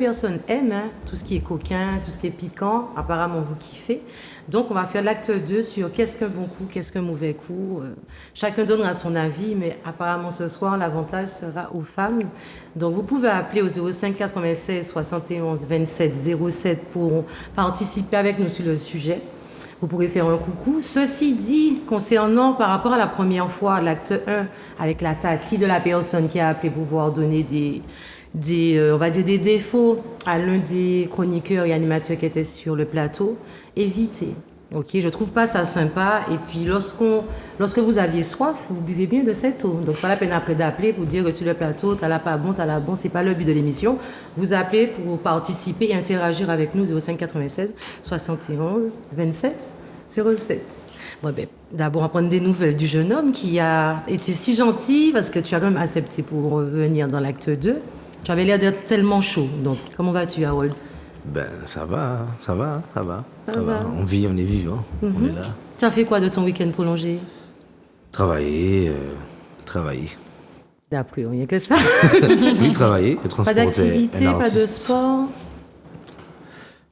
personnes aiment, hein, tout ce qui est coquin, tout ce qui est piquant. Apparemment, vous kiffez. Donc, on va faire l'acte 2 sur qu'est-ce qu'un bon coup, qu'est-ce qu'un mauvais coup. Chacun donnera son avis, mais apparemment, ce soir, l'avantage sera aux femmes. Donc, vous pouvez appeler au 05 96 71 27 07 pour participer avec nous sur le sujet. Vous pourrez faire un coucou. Ceci dit, concernant par rapport à la première fois, l'acte 1, avec la tati de la personne qui a appelé pour pouvoir donner on va dire des défauts à l'un des chroniqueurs et animateurs qui étaient sur le plateau, évitez. Ok, je trouve pas ça sympa. Et puis, lorsque vous aviez soif, vous buvez bien de cette eau. Donc, pas la peine après d'appeler pour dire que sur le plateau, t'as la pas bon, t'as la bon. C'est pas le but de l'émission. Vous appelez pour participer et interagir avec nous 05 96 71 27 07. Bon, ben, d'abord, on va prendre des nouvelles du jeune homme qui a été si gentil parce que tu as quand même accepté pour venir dans l'acte 2. Tu avais l'air d'être tellement chaud. Donc, comment vas-tu, Harold? Ben, ça va. On vit, on est vivant. On est là. Tu as fait quoi de ton week-end prolongé? Travailler. D'après, rien que ça. Oui, travailler. Pas d'activité, pas de sport?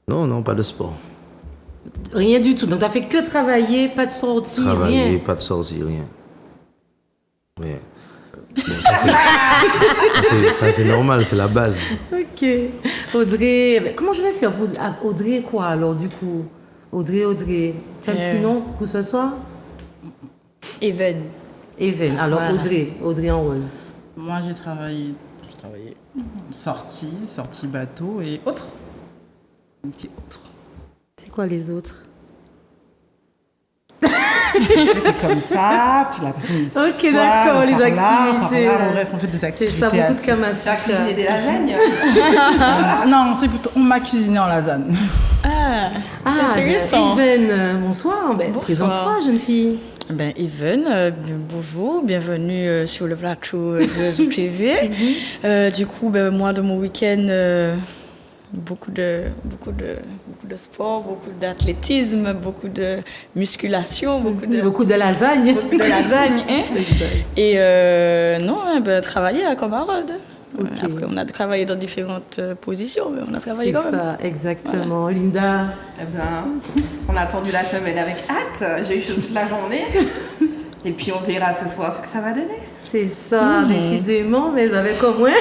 Non, pas de sport. Rien du tout. Donc, tu n'as fait que travailler, pas de sortie, rien? Pas de sortie, rien. Bon, ça, c'est normal, c'est la base. Ok. Audrey, comment je vais faire pour... Audrey quoi alors du coup? Audrey. Tu as un petit nom pour ce soir? Even. Alors Voilà. Audrey en rose. Moi, j'ai travaillé sortie bateau et autres. Un petit autre. C'est quoi les autres? C'était comme ça, tu l'as personne dit. Ok, d'accord, les activités. Bref, on fait des activités. C'est ça, beaucoup de assez- camas. Cuisiner des lasagnes. Non, c'est plutôt, on m'a cuisiné en lasagne. Ah, Ah, intéressant. Even, bonsoir. Ben, Bonsoir. présente-toi, jeune fille. Ben, Even, bonjour, bienvenue sur le plateau de Zouk TV. Du coup, ben, moi, de mon week-end, beaucoup de sport, beaucoup d'athlétisme, beaucoup de musculation, Beaucoup de lasagne. beaucoup de lasagne. Hein? Et non, ben, travailler comme Harold. Ok. Après, on a travaillé dans différentes positions, mais on a travaillé C'est quand même. ça, exactement. Linda, Eh bien, on a attendu la semaine avec hâte. J'ai eu chaud toute la journée. Et puis on verra ce soir ce que ça va donner. c'est ça, décidément, mais avec au moins.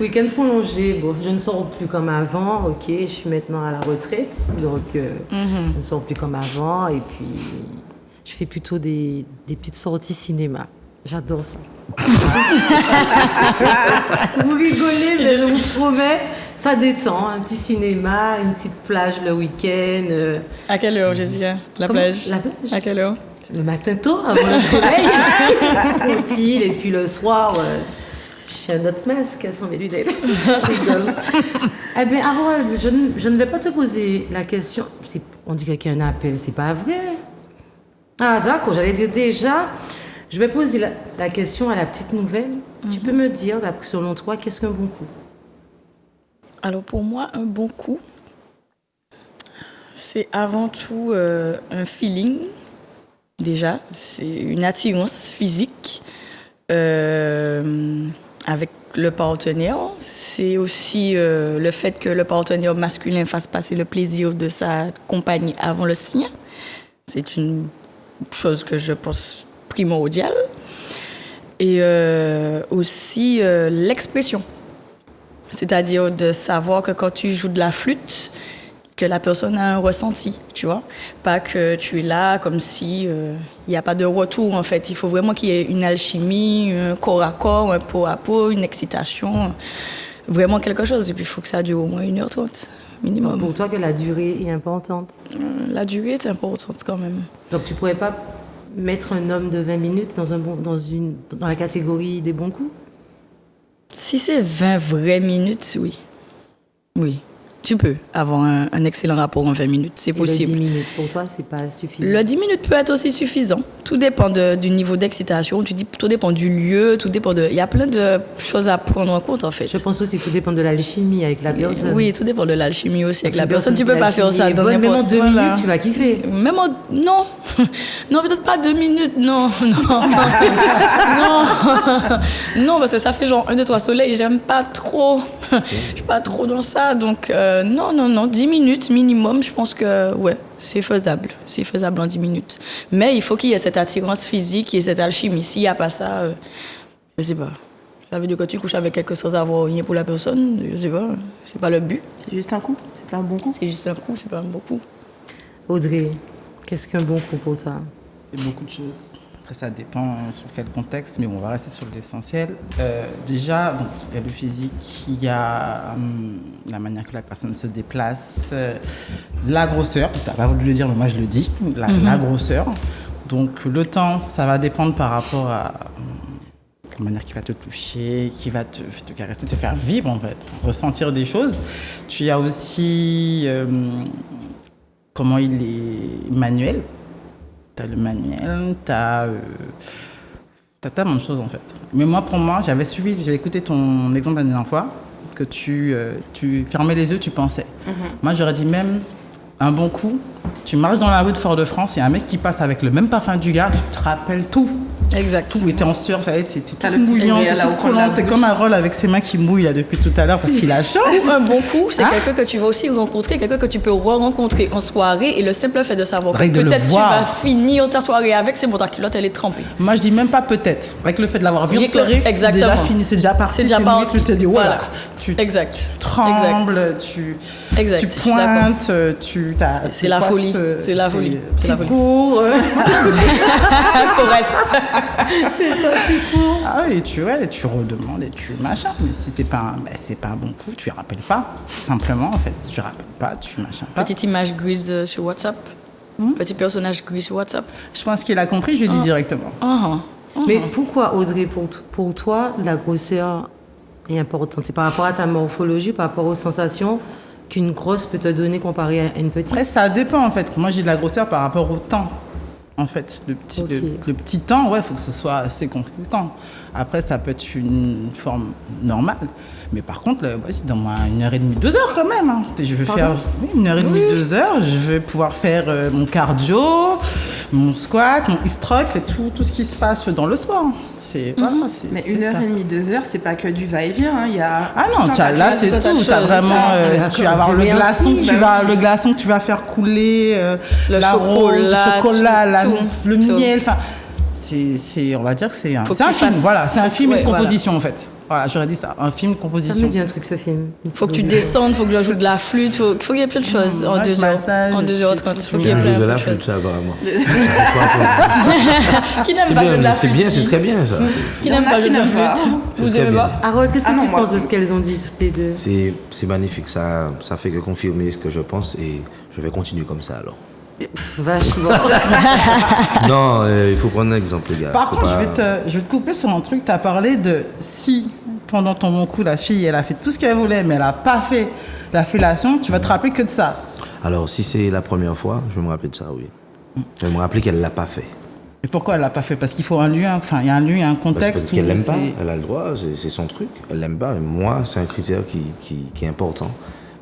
Week-end prolongé, bon, je ne sors plus comme avant, ok, je suis maintenant à la retraite, donc je ne sors plus comme avant, et puis je fais plutôt des petites sorties cinéma. J'adore ça. Vous rigolez, mais je vous promets, ça détend. Un petit cinéma, une petite plage le week-end. À quelle heure, Jessica? La Comment? plage? La plage. À quelle heure? Le matin tôt, avant le soleil. Tranquille. Et puis le soir, j'ai un autre masque sans mes lunettes. Je rigole. Eh bien, Harold, je ne vais pas te poser la question. On dirait qu'il y a un appel, c'est pas vrai? Ah, d'accord, j'allais dire déjà. Je vais poser la question à la petite nouvelle. Tu peux me dire, selon toi, qu'est-ce qu'un bon coup? Alors pour moi, un bon coup, c'est avant tout un feeling, déjà. C'est une attirance physique avec le partenaire. C'est aussi le fait que le partenaire masculin fasse passer le plaisir de sa compagnie avant le sien. C'est une chose que je pense primordiale. Et aussi l'expression. C'est-à-dire de savoir que quand tu joues de la flûte, que la personne a un ressenti, tu vois. Pas que tu es là comme si il n'y a pas de retour, en fait. Il faut vraiment qu'il y ait une alchimie, un corps à corps, un peau à peau, une excitation, vraiment quelque chose. Et puis il faut que ça dure au moins 1h30 minimum. Pour toi, que la durée est importante. La durée est importante quand même. Donc tu pourrais pas mettre un homme de 20 minutes dans la catégorie des bons coups? Si c'est 20 vraies minutes, oui. Oui. Tu peux avoir un excellent rapport en 20 minutes, c'est Et le possible. 10 minutes, pour toi, c'est pas suffisant. Le 10 minutes peut être aussi suffisant. Tout dépend du niveau d'excitation, tout dépend du lieu, il y a plein de choses à prendre en compte en fait. Je pense aussi que tout dépend de l'alchimie avec la personne. Oui, tout dépend de l'alchimie aussi avec la Parce personne. que Tu peux pas faire ça l'alchimie est dans bonne, même en n'importe 2 minutes, voilà. tu vas kiffer. Même non, non peut-être pas 2 minutes, non, non, parce que ça fait genre 1, 2, 3 soleils, j'aime pas trop, je suis pas trop dans ça, donc non, 10 minutes minimum, je pense que ouais, c'est faisable en 10 minutes. Mais il faut qu'il y ait cette attirance physique et cette alchimie. S'il y a pas ça, je sais pas. Ça veut dire que tu couches avec quelqu'un sans avoir rien pour la personne, je sais pas, c'est pas le but. C'est juste un coup, c'est pas un bon coup. C'est juste un coup, c'est pas un bon coup. Audrey, qu'est-ce qu'un bon coup pour toi? C'est beaucoup de choses. Après, ça dépend sur quel contexte, mais on va rester sur l'essentiel. Déjà, donc, il y a le physique, il y a la manière que la personne se déplace, la grosseur. Tu n'as pas voulu le dire, mais moi je le dis, la grosseur. Donc le temps, ça va dépendre par rapport à la manière qu'il va te toucher, qui va te caresser, te faire vivre, en fait, ressentir des choses. Tu as aussi comment il est manuel. Tu as le manuel, tu as tellement de choses en fait. Mais moi, pour moi, j'avais écouté ton exemple la dernière fois, que tu fermais les yeux, tu pensais. Moi, j'aurais dit même un bon coup, tu marches dans la rue de Fort-de-France, il y a un mec qui passe avec le même parfum du gars, tu te rappelles tout. Exact. Tout était en sueur, ça y est, t'es toute le petit bouillante, sourire, là, t'es au toute coin de la collante, t'es bouche. comme un rôle avec ses mains qui mouillent là depuis tout à l'heure parce qu'il a chaud. Ou un bon coup, c'est Hein? quelqu'un que tu vas aussi rencontrer, quelqu'un que tu peux re-rencontrer en soirée, et le simple fait de savoir que Rien que de le peut-être tu voir. vas finir ta soirée avec, c'est bon, ta culotte elle est trempée. Moi, je dis même pas peut-être. Avec le fait de l'avoir vu en Rien que- soirée, c'est exactement. déjà fini, c'est déjà parti, C'est déjà mouillé, parti. tu te dis, voilà, Voilà. tu Exact. trembles, tu Exact, je suis pointes, tu t'as. C'est la folie, c'est la folie. C'est la folie. Cours. Forest. C'est ça, tu cours. Ah oui, tu redemandes et tu machin. Mais si c'est pas un bon coup, tu ne rappelles pas, tout simplement en fait. Tu rappelles pas, tu machin pas. Petite image grise sur WhatsApp. Petit personnage gris sur WhatsApp. Je pense qu'il a compris, je lui ai dit directement. Mais pourquoi, Audrey, pour toi, la grosseur est importante? C'est par rapport à ta morphologie, par rapport aux sensations qu'une grosse peut te donner comparée à une petite? Après, ça dépend en fait. Moi, j'ai de la grosseur par rapport au temps. En fait, le petit temps, ouais, il faut que ce soit assez conséquent. Après, ça peut être une forme normale. Mais par contre, c'est dans 1h30, 2 heures quand même. Hein. Je vais faire 1h30, 2 heures. Je vais pouvoir faire mon cardio, mon squat, mon e-stroke, tout ce qui se passe dans le sport. Voilà, Mais c'est 1h30, 2 heures, c'est pas que du va-et-vient. Hein. Il y a Ah non, là c'est tout. Tu as vraiment, tu vas avoir le glaçon, le glaçon que tu vas faire couler, Le la rose, le chocolat, tout, le tout. miel. Enfin, on va dire que c'est un Faut que film. tu fasses- Voilà, c'est un film et Ouais, une composition en fait. Voilà, j'aurais dit ça, un film, Ça composition. me dit un truc, ce film. Faut que tu descendes, faut que je joue de la flûte, faut qu'il y ait plein de choses en ouais, 2 heures. massage, En 2h30, faut qu'il y ait Je plein de la de flûte, choses. ça, apparemment. Qui n'aime C'est pas jouer bien, de la c'est flûte bien, ici c'est très bien ça. Qui n'aime pas jouer de la flûte C'est Vous très aimez bien. pas Harold, qu'est-ce que Ah non, tu moi, penses de ce qu'elles ont dit, toutes les deux? C'est magnifique, ça fait que confirmer ce que je pense et je vais continuer comme ça alors. Vachement. Non, il faut prendre un exemple, les gars. Par Faut contre, pas- je vais te couper sur un truc. Tu as parlé de si, pendant ton bon coup, la fille, elle a fait tout ce qu'elle voulait, mais elle n'a pas fait la fellation, tu vas te rappeler que de ça. Alors, si c'est la première fois, je vais me rappeler de ça, oui. Je vais me rappeler qu'elle ne l'a pas fait. Et pourquoi elle l'a pas fait? Parce qu'il faut un lieu, il y a un lieu, un Parce contexte. qu'elle où l'aime pas, c'est- elle a le droit, c'est son truc. Elle l'aime pas, mais moi, c'est un critère qui est important.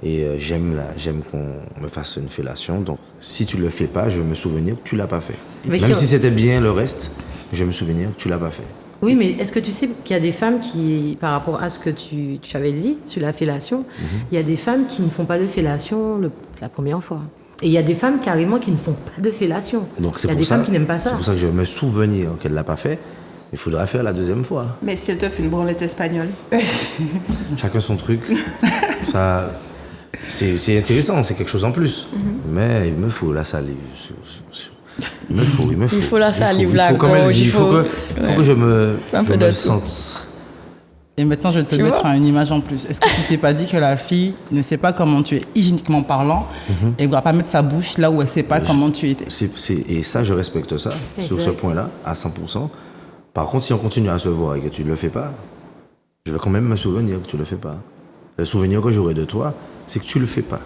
Et j'aime qu'on me fasse une fellation. Donc, si tu le fais pas, je vais me souvenir que tu l'as pas fait. Mais Même qui- si c'était bien le reste, je vais me souvenir que tu l'as pas fait. Oui, mais est-ce que tu sais qu'il y a des femmes qui, par rapport à ce que tu avais dit sur la fellation, il y a des femmes qui ne font pas de fellation la première fois. Et il y a des femmes carrément qui ne font pas de fellation. Donc, Il y a des femmes qui n'aiment pas ça. C'est pour ça que je vais me souvenir qu'elle l'a pas fait. Il faudra faire la deuxième fois. Mais si elle te fait une branlette espagnole. Chacun son truc. Ça, c'est intéressant, c'est quelque chose en plus. Mais il me faut la salive. Il me faut. Il faut la salive, la Il faut, comme elle gorge, dit, il faut- faut que je me, Un peu je de me tout. sente. Et maintenant, je vais te Tu mettre vois une image en plus. Est-ce que tu t'es pas dit que la fille ne sait pas comment tu es hygiéniquement parlant et ne va pas mettre sa bouche là où elle sait pas comment tu étais? Et ça, je respecte ça, sur ce Exact. point-là, à 100%. Par contre, si on continue à se voir et que tu ne le fais pas, je vais quand même me souvenir que tu ne le fais pas. Le souvenir que j'aurai de toi, c'est que tu le fais pas.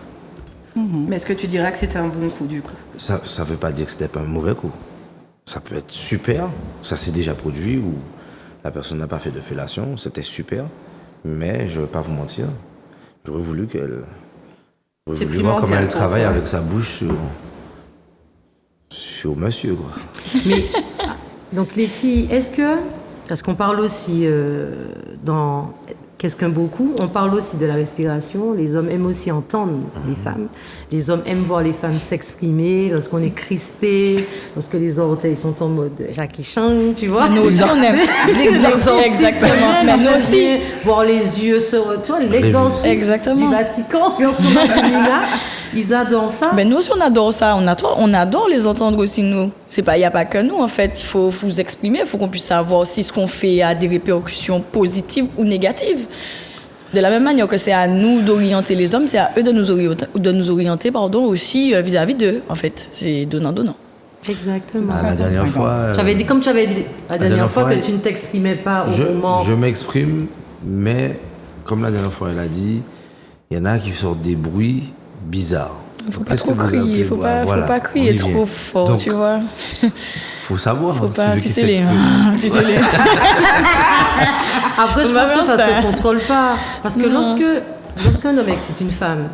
Mais est-ce que tu dirais que c'était un bon coup, du coup? Ça ne veut pas dire que c'était pas un mauvais coup. Ça peut être super, ça s'est déjà produit, ou la personne n'a pas fait de fellation, c'était super, mais je ne vais pas vous mentir, j'aurais voulu C'est voir comment primordial elle pour travaille toi. avec sa bouche sur monsieur, quoi. Mais, donc les filles, parce qu'on parle aussi dans Qu'est-ce qu'un beau coup, on parle aussi de la respiration, les hommes aiment aussi entendre les femmes, les hommes aiment voir les femmes s'exprimer lorsqu'on est crispé, lorsque les orteils sont en mode Jackie Chan, tu vois. Nous aussi, on aime. Exactement. Mais nous aussi. Voir les yeux sur, tu vois, l'exorcisme Exactement. du Vatican, version féminin, ils adorent ça. Ben nous aussi, on adore ça. On adore les entendre aussi, nous. Il n'y a pas que nous, en fait. Il faut vous exprimer. Il faut qu'on puisse savoir aussi ce qu'on fait a des répercussions positives ou négatives. De la même manière que c'est à nous d'orienter les hommes, c'est à eux de nous orienter aussi vis-à-vis d'eux, en fait. C'est donnant-donnant. Exactement. La dernière fois, Comme tu avais dit la dernière fois que tu ne t'exprimais pas au moment. je m'exprime, mais comme la dernière fois elle a dit, il y en a qui sortent des bruits bizarres. Il faut pas trop crier, il faut pas crier trop fort, donc, tu vois. Faut savoir. Faut pas, tu sais les. Après, je pense que ça se contrôle pas. Parce que lorsqu'un homme excite une femme,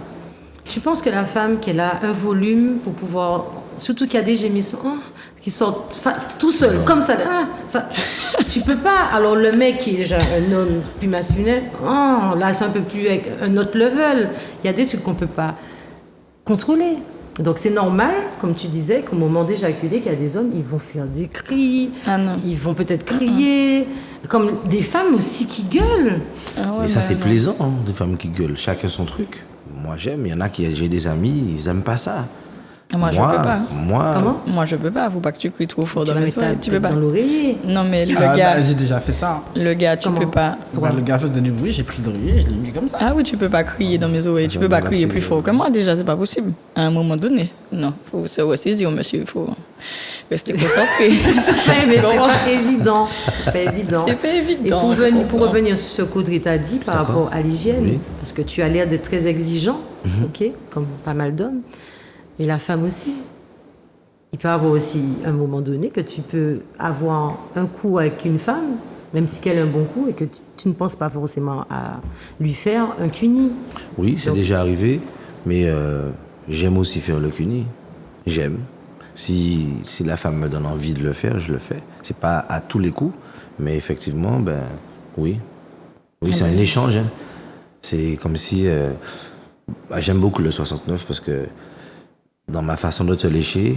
tu penses que la femme, qu'elle a un volume pour pouvoir. Surtout qu'il y a des gémissements qui sortent tout seul, comme ça. Tu peux pas. Alors, le mec qui est déjà un homme plus masculin, là, c'est un peu plus un autre level. Il y a des trucs qu'on peut pas contrôler. Donc c'est normal, comme tu disais, qu'au moment d'éjaculer, qu'il y a des hommes, ils vont faire des cris, ils vont peut-être crier, comme des femmes aussi qui gueulent. Mais ça c'est plaisant, hein, des femmes qui gueulent, chacun son truc. Moi j'aime, il y en a j'ai des amis, ils aiment pas ça. Moi, je peux pas. Comment? Moi, je peux pas. Faut pas que tu cries trop fort dans les oreilles. Tu peux pas. Dans l'oreiller. Non, mais le gars. J'ai déjà fait ça. Le gars, tu peux pas. Le gars faisait du bruit, j'ai pris l'oreiller, je l'ai mis comme ça. Ah oui, tu peux pas crier dans mes oreilles. Tu peux pas crier plus fort que moi, déjà, c'est pas possible. À un moment donné. Non, faut se ressaisir, monsieur. Il faut rester concentré. Mais c'est pas évident. C'est pas évident. C'est pas évident. Et pour revenir sur ce qu'Audrey t'a dit par rapport à l'hygiène, parce que tu as l'air d'être très exigeant, ok, comme pas mal d'hommes, mais la femme aussi. Il peut y avoir aussi un moment donné que tu peux avoir un coup avec une femme, même si qu'elle a un bon coup, et que tu ne penses pas forcément à lui faire un cuni. Oui, c'est déjà arrivé, mais j'aime aussi faire le cuni. J'aime. Si la femme me donne envie de le faire, je le fais. C'est pas à tous les coups, mais effectivement, oui. Oui, c'est un échange. Hein. C'est comme si... j'aime beaucoup le 69 parce que dans ma façon de te lécher,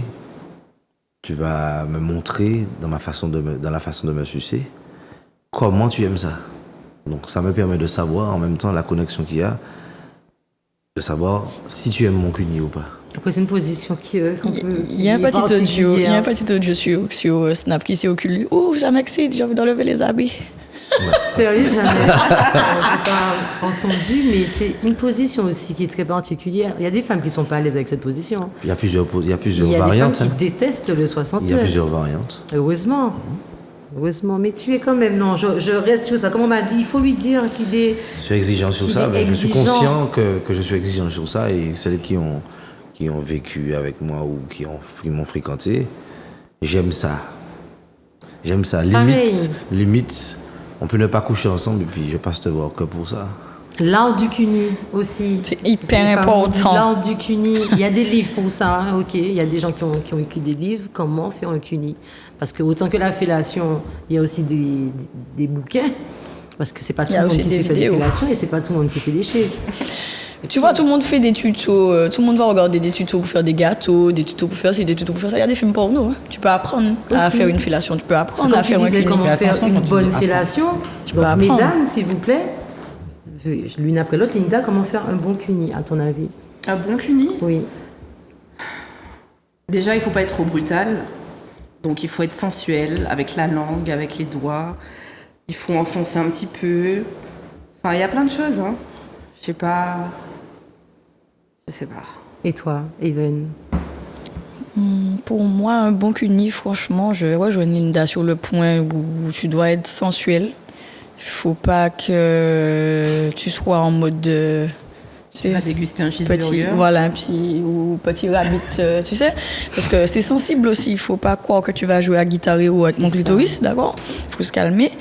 tu vas me montrer dans la façon de me sucer comment tu aimes ça. Donc ça me permet de savoir en même temps la connexion qu'il y a, de savoir si tu aimes mon cuni ou pas. Après c'est une position qu'on peut... Il y a un petit audio sur Snap qui s'est occulé. Oh, ça m'excite, j'ai envie d'enlever les habits. Sérieux, jamais. J'ai pas entendu, mais c'est une position aussi qui est très particulière. Il y a des femmes qui sont pas à l'aise avec cette position. Il y a plusieurs variantes. Il y a des femmes qui détestent le 69. Il y a plusieurs variantes. Heureusement. Heureusement. Mais tu es quand même... Non, je reste sur ça. Comme on m'a dit, il faut lui dire qu'il est... Je suis exigeant sur ça. Je suis conscient que je suis exigeant sur ça. Et celles qui ont vécu avec moi ou qui m'ont fréquenté, j'aime ça. J'aime ça. Limite, on peut ne pas coucher ensemble et puis je passe te voir que pour ça. L'art du cuni aussi. C'est hyper important. L'art du cuni. Il y a des livres pour ça, hein, ok. Il y a des gens qui ont écrit des livres, comment faire un cuni. Parce que autant que la fellation, il y a aussi des bouquins. Parce que c'est pas tout le monde qui sait faire des fellations et c'est pas tout le monde qui fait des shakes. Tu vois, tout le monde fait des tutos, tout le monde va regarder des tutos pour faire des gâteaux, des tutos pour faire ci, des tutos pour faire ça. Il y a des films porno, hein. Tu peux apprendre à faire une fellation, tu peux apprendre à faire un cuni. Comment faire une bonne fellation. Donc, mesdames, s'il vous plaît, l'une après l'autre, Linda, comment faire un bon cuni, à ton avis? Un bon cuni? Oui. Déjà, il faut pas être trop brutal. Donc, il faut être sensuel, avec la langue, avec les doigts. Il faut enfoncer un petit peu. Enfin, il y a plein de choses, hein. Je sais pas. Et toi, Even? Pour moi, un bon cuni, franchement, je rejoins Linda sur le point où tu dois être sensuel. Il faut pas que tu sois en mode Tu vas déguster un cheeseburger. Voilà, ou petit rabbit, tu sais. Parce que c'est sensible aussi. Il faut pas croire que tu vas jouer à guitare ou avec mon clitoris, d'accord? Il faut se calmer.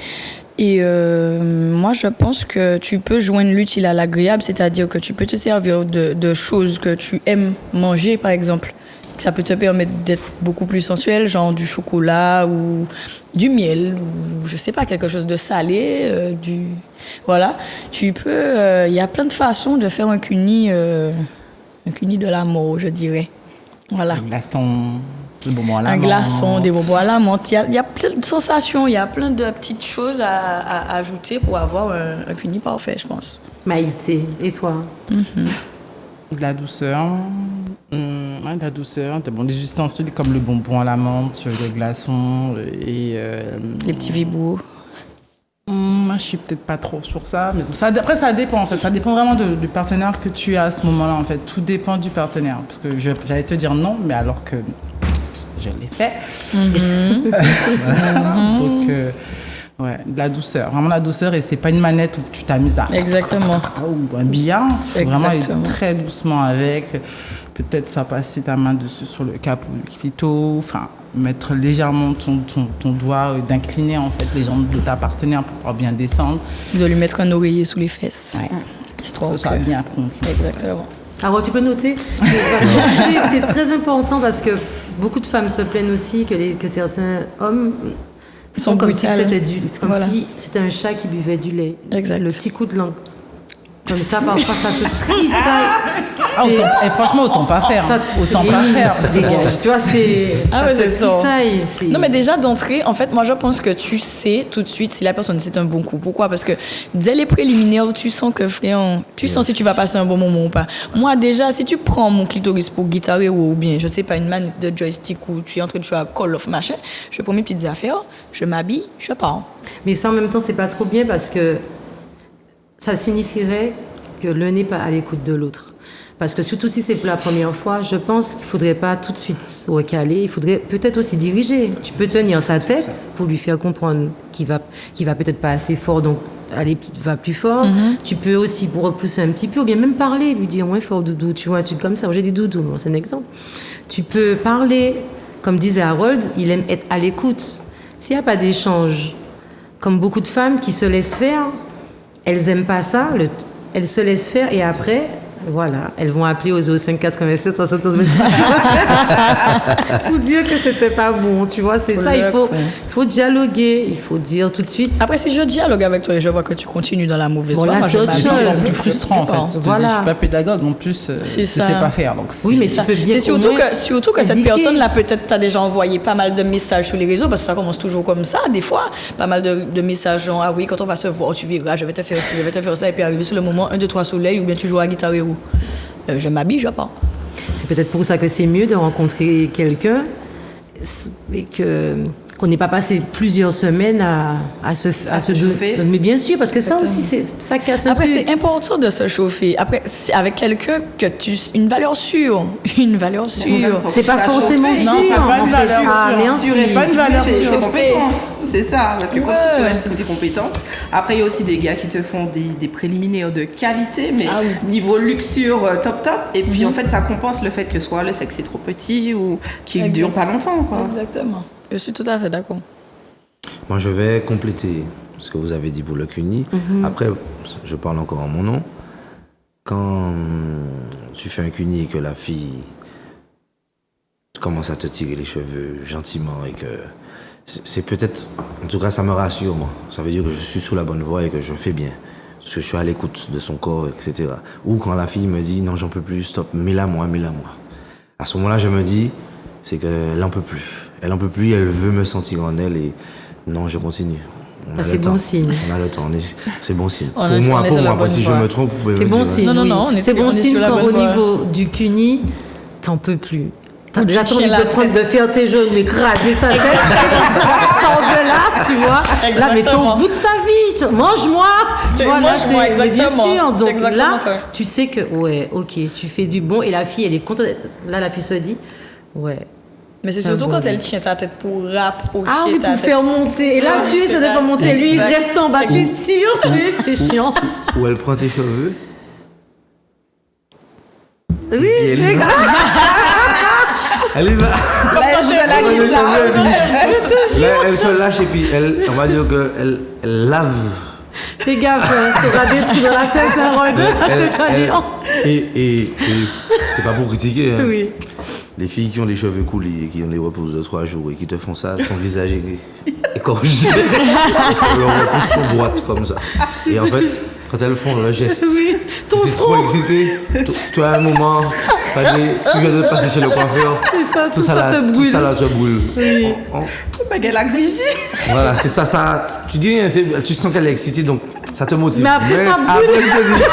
Et moi, je pense que tu peux joindre l'utile à l'agréable, c'est-à-dire que tu peux te servir de choses que tu aimes manger, par exemple. Ça peut te permettre d'être beaucoup plus sensuel, genre du chocolat ou du miel, ou je sais pas, quelque chose de salé, voilà. Tu peux, il y a plein de façons de faire un cuni de l'amour, je dirais. Voilà. Un glaçon, des bonbons à la Un menthe. glaçon, des bonbons à la menthe. Il y a plein de sensations, il y a plein de petites choses à ajouter pour avoir un cuni parfait, je pense. Maïté, et toi? De la douceur. Ouais, de la douceur. Bon, des ustensiles comme le bonbon à la menthe, les glaçons et... Les petits vibos. Moi, je suis peut-être pas trop sur ça. Mais après, ça dépend, en fait. Ça dépend vraiment du partenaire que tu as à ce moment-là, en fait. Tout dépend du partenaire. Parce que j'allais te dire non, mais alors que je l'ai fait. Voilà. Donc, ouais, de la douceur. Vraiment la douceur. Et c'est pas une manette où tu t'amuses à... Exactement. Ou un billard. Il faut vraiment aller Exactement. très doucement avec. Peut-être soit passer ta main dessus sur le cap ou le clito. Enfin, mettre légèrement ton doigt, d'incliner en fait les jambes de ta partenaire pour pouvoir bien descendre. De lui mettre un oreiller sous les fesses. Ouais. Histoire Que ce soit que- bien prompt. Exactement. Alors, tu peux noter. C'est très important parce que beaucoup de femmes se plaignent aussi que certains hommes Sont comme si brutales. Voilà. si c'était un chat qui buvait du lait. Exact. Le petit coup de langue. Comme ça, parfois, ça te trisaille. Et franchement, autant pas faire. Ça, Autant pas faire. Parce que Dégage. Tu vois, c'est. Ah ouais, ça te c'est ça. trisaille, c'est- Non, mais déjà d'entrée, en fait, moi je pense que tu sais tout de suite si la personne c'est un bon coup. Pourquoi? Parce que dès les préliminaires, tu sens que frère, tu sens si tu vas passer un bon moment ou pas. Moi déjà, si tu prends mon clitoris pour guitarer ou bien, je sais pas, une manette de joystick ou tu es en train de jouer à Call of machin, je prends mes petites affaires, je m'habille, je pars. Mais ça, en même temps, c'est pas trop bien parce que ça signifierait que l'un n'est pas à l'écoute de l'autre. Parce que surtout si c'est pour la première fois, je pense qu'il faudrait pas tout de suite se recaler. Il faudrait peut-être aussi diriger. Tu peux tenir sa tête pour lui faire comprendre qu'il va peut-être pas assez fort, donc va plus fort. Tu peux aussi pour repousser un petit peu, ou bien même parler, lui dire ouais fort doudou, tu vois, un truc comme ça. J'ai dit doudou, bon, c'est un exemple. Tu peux parler, comme disait Harold, il aime être à l'écoute. S'il n'y a pas d'échange, comme beaucoup de femmes qui se laissent faire, elles aiment pas ça, elles se laissent faire et après, voilà, elles vont appeler au 05 87 71 25 pour dire que c'était pas bon, tu vois, c'est ça, il faut dialoguer, il faut dire tout de suite. Après, si je dialogue avec toi et je vois que tu continues dans la mauvaise Bon, voie, là, moi, c'est je autre m'habille, chose. je c'est plus pars. frustrant en fait. Tu te Voilà. dis, je suis pas pédagogue en plus, C'est je ça. sais pas faire. Donc Oui, mais c'est- ça peut bien C'est surtout au moins que cette indiquer. personne-là, peut-être, t'as déjà envoyé pas mal de messages sur les réseaux, parce que ça commence toujours comme ça, des fois. Pas mal de messages genre, ah oui, quand on va se voir, tu verras, je vais te faire ci, je vais te faire ça, et puis arriver sur le moment, 1, 2, 3 soleil, ou bien tu joues à la guitare ou. Je m'habille, je pars. C'est peut-être pour ça que c'est mieux de rencontrer quelqu'un et qu'on n'ait pas passé plusieurs semaines à se chauffer. Mais bien sûr, parce que ça aussi, ça casse un Après, truc. c'est important de se chauffer. Après, c'est avec quelqu'un que une valeur sûre. Une valeur sûre. C'est pas forcément sûr. Non, ça n'a pas une en fait. valeur Ah, sûre. merci. Sûre et pas une valeur C'est sûre. tes compétences, c'est ça. Parce que quand Ouais. tu surestimes tes compétences, après il y a aussi des gars qui te font des préliminaires de qualité, mais Ah oui. niveau luxure top. Et puis en fait, ça compense le fait que soit le sexe est trop petit ou qu'il Exact. dure pas longtemps, quoi. Exactement. Je suis tout à fait d'accord. Moi, je vais compléter ce que vous avez dit pour le CUNY. Après, je parle encore en mon nom. Quand tu fais un CUNY et que la fille commence à te tirer les cheveux gentiment et que c'est peut-être... En tout cas, ça me rassure, moi. Ça veut dire que je suis sous la bonne voie et que je fais bien. Parce que je suis à l'écoute de son corps, etc. Ou quand la fille me dit « Non, j'en peux plus, stop, mets-la moi, mets-la moi ». À ce moment-là, je me dis, c'est qu'elle en peut plus. Elle en peut plus, elle veut me sentir en elle et non, je continue. On a c'est le bon temps. signe. On a le temps, c'est bon signe. On est sur la Pour moi, bonne si je voie. me trompe, vous pouvez C'est me bon dire. signe. Non, oui. non, on est c'est sur- bon on est signe sur la quand bonne au voie. niveau du CUNY, t'en peux plus. T'as Ou déjà tu envie tiens de la prendre, tête. de faire tes jeux, mais craser sa tête. Sors de là, tu vois. Là, mais t'es Exactement. au bout de ta vie. Mange-moi. C'est- Voilà, mange-moi, c'est- exactement. Bien sûr. C'est Donc exactement là, ça. tu sais que, ouais, ok, tu fais du bon. Et la fille, elle est contente. Là, la fille se dit, ouais. Mais c'est C'est un surtout bon quand goût. elle tient ta tête pour rapprocher Ah oui, ta pour tête. faire monter. Et là, tu es, ça doit faire monter. Lui, il Exact. reste en bas. Tu tires, c'est chiant. Ou elle prend tes cheveux Et puis elle y va. Là, elle joue de la guitare. Là, elle se lâche et puis on va dire qu'elle lave. Fais gaffe, t'auras des trucs dans la tête, hein, Rod. Et c'est pas pour critiquer. Hein. Oui. Les filles qui ont les cheveux coulés et qui ont les repousses de 3 jours et qui te font ça, ton visage est écorché. Le repousse sur droite comme ça. Et en fait, quand elles font le geste, Oui. Ton c'est trop front. excité. Tu as un moment, tu viens de passer chez le coiffeur. C'est ça, tout ça là, te tout brûle. ça là te brûle. Oui. Baguette la Brigitte. Voilà, c'est ça. Tu dis rien, tu sens qu'elle est excitée, donc ça te motive. Mais après, ça brûle. Après, tu te dis.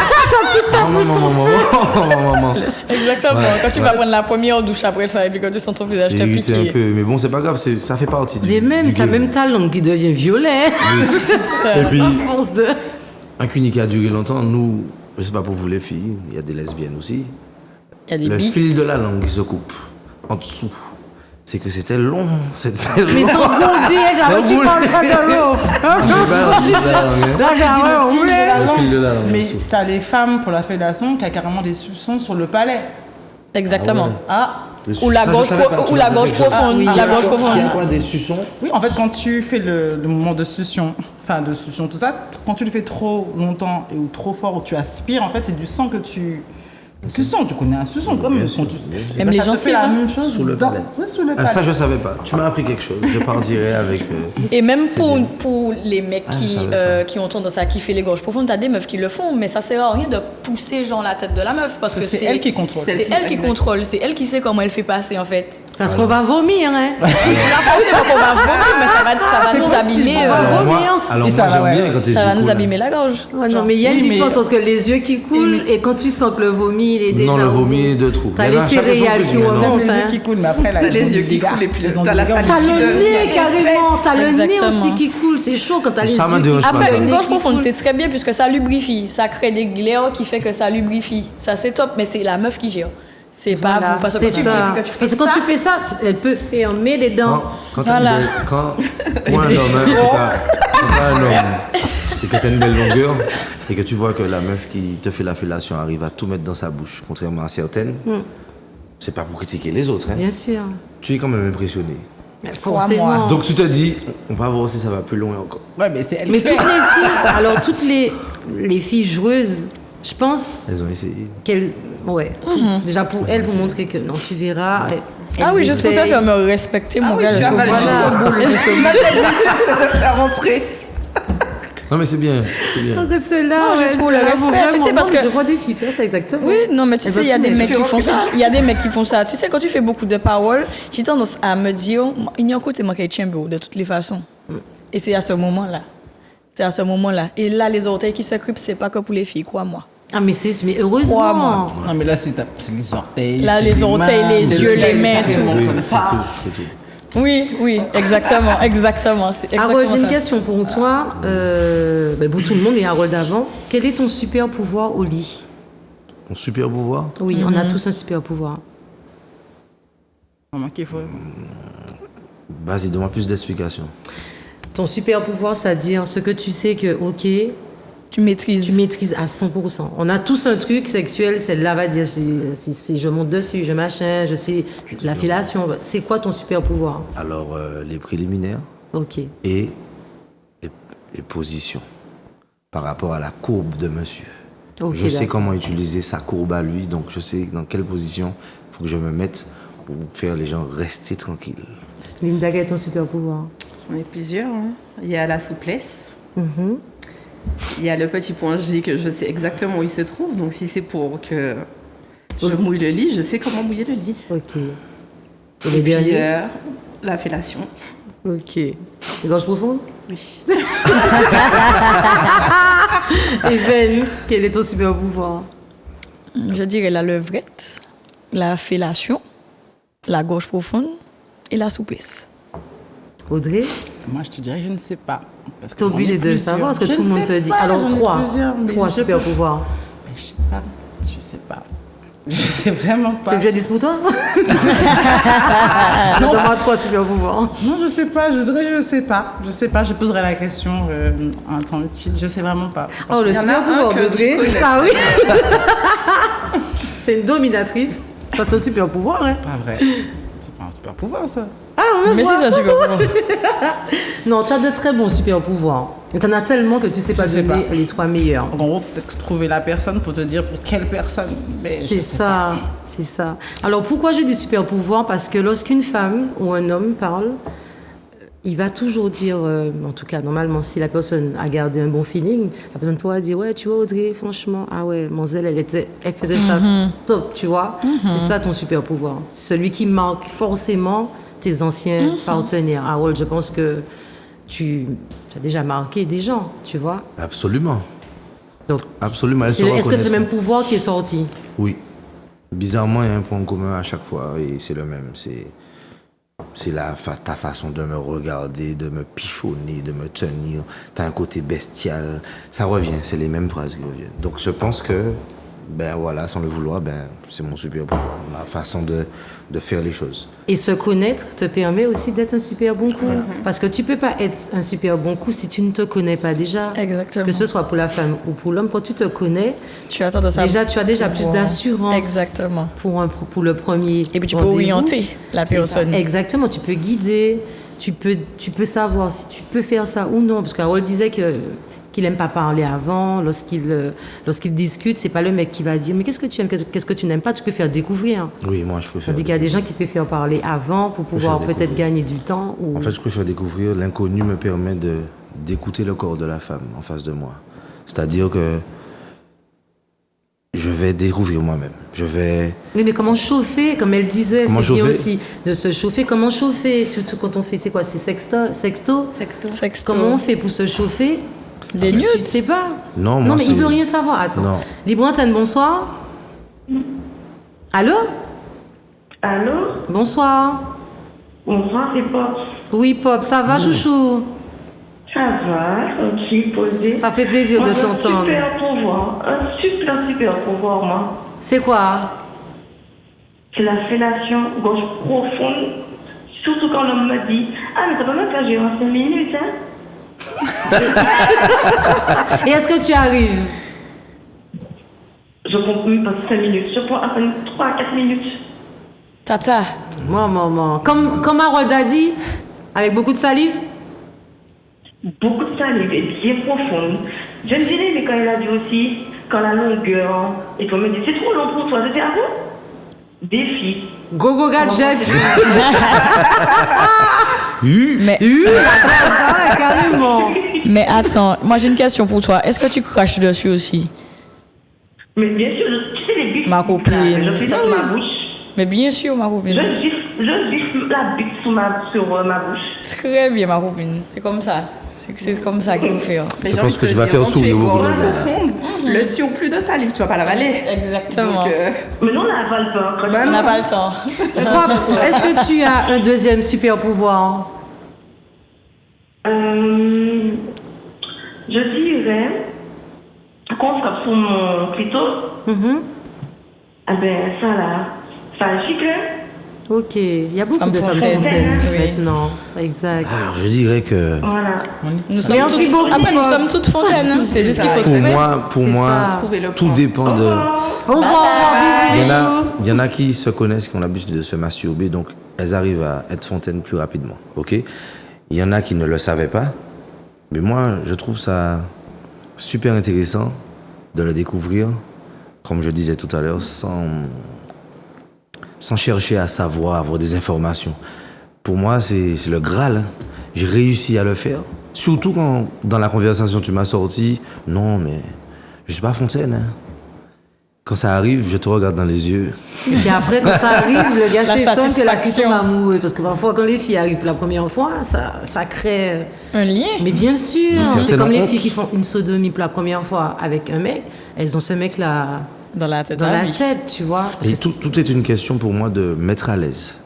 Maman. Exactement. Ouais, Quand tu vas prendre la première douche après ça et puis quand tu sens ton visage C'est te irrité un piquer. peu, mais bon, c'est pas grave, ça fait partie Mais même, t'as game. même ta langue qui devient violet. Et puis, À force de... un cuni qui a duré longtemps, nous, je sais pas pour vous les filles, il y a des lesbiennes aussi, Il y a des le billes. fil de la langue qui se coupe en dessous. C'est que c'était long, c'était long. Mais sans gonder, j'avoue, tu boule. parles pas de l'eau. Le fil de la langue, hein. Là, Tu dis j'avoue, le fil de la Le langue. fil de la langue, Mais en dessous. t'as les femmes pour la fellation qui a carrément des suçons sur le palais. Exactement. Ah, Ou la Ça, je gorge savais pas, tu ou la m'as gorge dit quelque chose. profonde. oui. La gorge Il y a profonde. quoi, des suçons? oui, en fait, quand tu fais le moment de succion, tout ça, quand tu le fais trop longtemps et ou trop fort, ou tu aspires, en fait, c'est du sang que tu. Suçon, tu connais un suçon, comme Bien quand sûr, tu. bien sûr. Eh ben, Même les ça te gens fait la savent, même chose Sous le dans- palais. ouais, sous le Ah, palais. ça, je savais pas. Tu m'as appris quelque chose. Je partirai avec. Et même bien. pour les mecs Ah, je savais qui ont tendance à kiffer les gorges profondes, t'as des meufs qui le font, mais ça sert à rien de pousser genre la tête de la meuf parce que C'est elle qui contrôle. C'est elle qui contrôle, c'est elle qui sait comment elle fait passer en fait. Parce qu'on va vomir, hein. Là forcément qu'on va vomir, mais ça va nous abîmer. possible. moi, Et ça va, j'aime ouais. bien quand tes Ça va yeux nous coulent. abîmer la gorge. Ouais, non, mais il y a Oui, une mais- différence entre les yeux qui coulent et quand tu sens que le vomi, il est déjà... Non, le au bout. vomi est de trop. T'as Il y les en a chaque céréales jour qui qui maintenant. remontent. Les yeux hein. qui coulent, mais après, là, Les ils ont yeux du qui dégât. coulent et puis Ils ont t'as du la dégât. salive. T'as le nez carrément, t'as le nez Exactement. aussi qui coule, c'est chaud quand t'as les Ça yeux me qui dérange pas. Après, ça. une Le gorge nez qui profonde, coule. c'est très bien puisque ça lubrifie. Ça crée des glaires qui fait que ça lubrifie. Ça, c'est top, mais c'est la meuf qui gère. C'est pas Voilà, vous. Parce que c'est quand tu ça. fais- quand tu fais Parce que quand ça, tu fais ça, elle peut fermer les dents. Quand Voilà. pour un homme, hein, en tout cas, quand t'as un homme et que t'as une belle longueur et que tu vois que la meuf qui te fait la fellation arrive à tout mettre dans sa bouche, contrairement à certaines, c'est pas pour critiquer les autres, hein. Bien sûr. Tu es quand même impressionné. Forcément. Donc tu te dis, on va voir si ça va plus loin encore. Ouais, mais c'est elle Mais qui toutes les fait. filles, alors toutes les filles joueuses, je pense Elles ont essayé. qu'elles, ouais, déjà pour elles, pour montrer que non, tu verras. Ah oui, juste pour te essayent. faire me respecter, mon gars. Tu je avales vois. jusqu'au bout. C'est de faire rentrer. Non mais c'est bien, c'est bien. C'est là, Non, juste pour le respect, tu sais, parce que- je vois des filles faire ça exactement. Oui, non, mais tu Elles sais, il y a veulent des tout, mais mecs qui font ça. Il y a des mecs qui font ça. Tu sais, quand tu fais beaucoup de paroles, j'ai tendance à me dire, il y a un côté manqué de chamber de toutes les façons. Et c'est à ce moment-là. C'est à ce moment-là. Et là, les orteils qui se crispent, c'est pas que pour les filles, crois-moi. Ah mais heureusement. Crois-moi. Non, mais là, c'est les orteils. Là, c'est les orteils, mains, les c'est yeux, le- les mains, carrément tout. Oui, comme c'est ça. tout, c'est tout. Oui, exactement, exactement. C'est exactement Harold, j'ai une ça. question pour toi. Pour tout le monde, mais Harold avant. Quel est ton super pouvoir au lit? Mon super pouvoir. Oui, on a tous un super pouvoir. Maman, qu'il faut. Vas-y, donne-moi plus d'explications. Ton super pouvoir, c'est-à-dire ce que tu sais que, ok, Tu maîtrises. tu maîtrises à 100%. On a tous un truc sexuel, c'est là, va dire, si je monte dessus, je machin, je sais, la fellation. C'est quoi ton super pouvoir? Alors, les préliminaires Ok. et les positions par rapport à la courbe de monsieur. Ok, Je sais d'accord. comment utiliser sa courbe à lui, donc je sais dans quelle position il faut que je me mette pour faire les gens rester tranquilles. Linda, quel est ton super pouvoir? J'en ai plusieurs. Hein. Il y a la souplesse. Il y a le petit point G que je sais exactement où il se trouve. Donc si c'est pour que je mouille le lit, je sais comment mouiller le lit. Ok. Et Et le puis dernier? la fellation. Ok. Les gorges profondes? Oui. Et Ben, quel est ton super pouvoir? Je dirais la levrette, la fellation, la gorge profonde et la souplesse. Audrey? Moi, je te dirais, je ne sais pas. Parce que T'es obligé j'en ai de le plusieurs. savoir parce que Je tout le ne monde te sais dit. pas, Alors j'en ai trois mais je super peux- pouvoirs. Mais je sais pas. Je sais pas. Je sais vraiment Tu pas. as déjà 10 pour toi? Donne-moi 3 super pouvoirs. Non, je sais pas. Je dirais, je sais pas. Je sais pas. Je poserai la question en temps utile. Je sais vraiment pas. Oh, le Il y en a super un pouvoir que tu d'Audrey. connais. Ah oui? C'est une dominatrice. Ça, c'est un super pouvoir, hein. Pas vrai. C'est pas un super pouvoir, ça. Ah, on me Mais voit. c'est un super pouvoir. Non, tu as de très bons super pouvoirs. Et t'en as tellement que tu sais pas Je sais donner pas. les 3 meilleurs. Donc, en gros, faut peut-être trouver la personne pour te dire pour quelle personne. Mais je C'est sais ça, c'est ça. Alors pourquoi je dis super pouvoir? Parce que lorsqu'une femme ou un homme parle, il va toujours dire, en tout cas normalement, si la personne a gardé un bon feeling, la personne pourra dire, ouais, tu vois Audrey, franchement, ah ouais, Manzel, elle faisait ça top, tu vois. C'est ça ton super pouvoir. C'est celui qui marque forcément tes anciens partenaires. Harold, je pense que tu as déjà marqué des gens, tu vois. Absolument. Donc, Absolument. Elles se est-ce que c'est le reconnaissent. même pouvoir qui est sorti? Oui. Bizarrement, il y a un point commun à chaque fois et c'est le même. C'est ta façon de me regarder, de me pichonner, de me tenir. T'as un côté bestial. Ça revient, c'est les mêmes phrases qui reviennent. Donc je pense que, ben voilà, sans le vouloir, ben c'est mon super pouvoir, ma façon de faire les choses. Et se connaître te permet aussi d'être un super bon coup. Parce que tu peux pas être un super bon coup si tu ne te connais pas déjà. Exactement. Que ce soit pour la femme ou pour l'homme, quand tu te connais, Tu as tendance à déjà tu as déjà plus pouvoir- d'assurance. Exactement. Pour le premier. Et puis tu peux rendez-vous. orienter la personne. Exactement, tu peux guider, tu peux savoir si tu peux faire ça ou non. Parce qu'Harold disait qu'il aime pas parler avant. Lorsqu'il discute, c'est pas le mec qui va dire mais qu'est-ce que tu aimes, qu'est-ce que tu n'aimes pas. Tu peux faire découvrir. Oui, moi je préfère. Tandis qu'il y a des gens qui préfèrent parler avant pour pouvoir préfère peut-être découvrir. gagner du temps. Ou... En fait, je préfère découvrir. L'inconnu me permet d'écouter le corps de la femme en face de moi. C'est-à-dire que je vais découvrir moi-même. Je vais. Oui, mais comment chauffer, comme elle disait, Comment c'est bien chauffer aussi de se chauffer. Comment chauffer, surtout quand on fait, c'est quoi, c'est sexto? Sexto. Sexto. Comment on fait pour se chauffer? Des Si nudes. tu ne sais pas. Non, moi, mais c'est- il veut rien savoir. Attends. Non. Libre antenne, bonsoir. Allô? Allô? Bonsoir. Bonsoir, c'est Pop. Oui, Pop, ça va, chouchou? Ça va, tranquille, posé. Ça fait plaisir Moi, de j'ai t'entendre. Un super pouvoir. Un super pouvoir, moi. C'est quoi? C'est la fellation gauche profonde. Surtout quand l'homme me dit ah, mais t'as pas mal faire en 5 minutes, hein? Et est-ce que tu arrives? Je prends même pas 5 minutes. Je prends à peine 3-4 minutes. Tata. Maman. Comme Harold a dit, avec beaucoup de salive? Beaucoup de salive et bien profonde. J'aime bien, mais quand il a dit aussi, quand la longueur, et puis on me dit c'est trop long pour toi, c'était à vous? Défi. Go gadget. Mais, Ah, carrément. mais attends, moi j'ai une question pour toi. Est-ce que tu craches dessus aussi? Mais bien sûr, tu sais les bifs. Ma copine. là, je fais ça sur ma bouche. Mais bien sûr, ma copine. Je gifle la bite sur ma bouche. Très bien, ma copine. C'est comme ça. C'est comme ça qu'il faut faire. Mais Je j'ai pense envie que de tu te vas dire, faire quand tu sourire es beaucoup gorge de monde. profonde, le surplus de salive, tu vas pas l'avaler. Exactement. Donc, Mais non, on n'avale pas. Quand Ben On n'a pas le temps. Pops, est-ce que tu as un deuxième super pouvoir? je dirais qu'on frappe sur mon clito. Ah ben, ça là, ça gicle. Ok, il y a beaucoup Femme de femmes fontaine, fontaines oui. maintenant. Exact. Alors, je dirais que Voilà. Nous sommes Merci toutes, beaucoup, après, nous Pop. sommes toutes fontaines. hein. C'est juste qu'il faut pour trouver. pour C'est moi, ça. Trouver le tout point. dépend de. Au revoir, Il y, en a, bisous. il y en a qui se connaissent, qui ont l'habitude de se masturber, donc elles arrivent à être fontaines plus rapidement. Ok. Il y en a qui ne le savaient pas, mais moi, je trouve ça super intéressant de le découvrir, comme je disais tout à l'heure, sans chercher à savoir, avoir des informations. Pour moi, c'est le Graal. Hein. J'ai réussi à le faire. Surtout quand, dans la conversation, tu m'as sorti, non, mais je suis pas fontaine. Hein. Quand ça arrive, je te regarde dans les yeux. Et puis après, quand ça arrive, le gars La s'étonne que la fille satisfaction. tombe amoureuse. Parce que parfois, quand les filles arrivent pour la première fois, ça crée... Un lien. Mais bien sûr, Mais c'est certaines comme les honte. filles qui font une sodomie pour la première fois avec un mec. Elles ont ce mec-là Dans la tête dans à la vie. tête, tu vois. Parce Et que tout est une question pour moi de mettre à l'aise.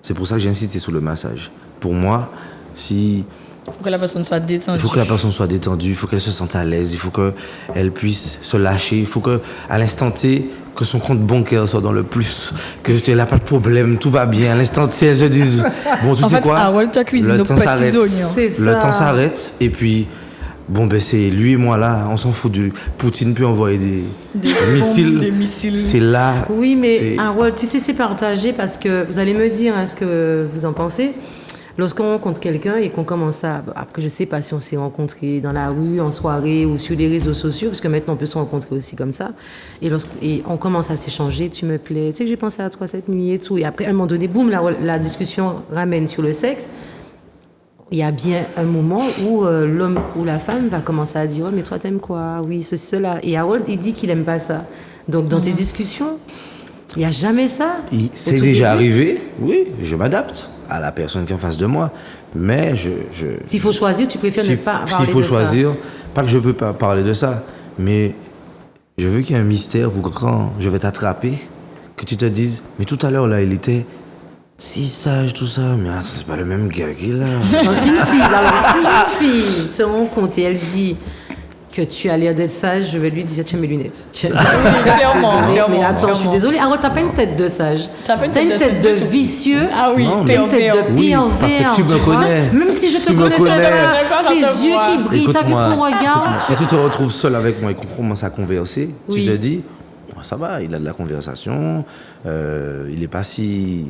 C'est pour ça que j'ai insisté sur le massage. Pour moi, si Il faut que la personne soit il détendue. faut que la personne soit détendue, il faut qu'elle se sente à l'aise, il faut qu'elle puisse se lâcher, il faut que à l'instant T, que son compte bancaire soit dans le plus, que tu n'as pas de problème, tout va bien. À l'instant T, elle se dise bon, tu En sais fait, quoi, Harold te cuisine le nos temps petits s'arrête. oignons. C'est Le ça. temps s'arrête et puis bon, ben c'est lui et moi là, on s'en fout du. Poutine peut envoyer des missiles. Des missiles. C'est là. Oui, mais c'est- Harold, tu sais, c'est partagé parce que vous allez me dire ce que vous en pensez. Lorsqu'on rencontre quelqu'un et qu'on commence à... Après, je sais pas si on s'est rencontrés dans la rue, en soirée ou sur les réseaux sociaux, parce que maintenant on peut se rencontrer aussi comme ça. Et on commence à s'échanger, tu me plais, tu sais que j'ai pensé à toi cette nuit et tout. Et après, à un moment donné, boum, la discussion ramène sur le sexe. Il y a bien un moment où l'homme ou la femme va commencer à dire « Oh, mais toi, t'aimes quoi? Oui, ceci, cela. » Et Harold, il dit qu'il aime pas ça. Donc, dans tes discussions, il n'y a jamais ça. C'est Au tout déjà début. arrivé, oui, je m'adapte à la personne qui est en face de moi. Mais S'il faut choisir, tu préfères ne pas parler s'il faut de ça. choisir, pas que je veux pas parler de ça, mais je veux qu'il y ait un mystère pour que quand je vais t'attraper, que tu te dises, mais tout à l'heure là, il était si sage, tout ça, mais ah, c'est pas le même gars qu'il a. Non, si une fille te rencontre et elle dit que tu as l'air d'être sage, je vais lui dire, tiens mes lunettes. Tiens. Clairement, Désolée, clairement. mais attends, je suis clairement. désolée. Harold, t'as pas une tête de sage. T'as pas une T'as tête une de tête de sage. vicieux. Ah oui, Non, T'as une tête de Oui, pervers. parce que tu me vois. connais. Même si je te Tu me connaissais connais. pas, tes Ça se yeux voit. qui brillent, t'as vu Écoute-moi, ton regard. Quand tu te retrouves seul avec moi et qu'on commence à converser, Oui. tu te dis, oh, ça va, il a de la conversation, il est pas si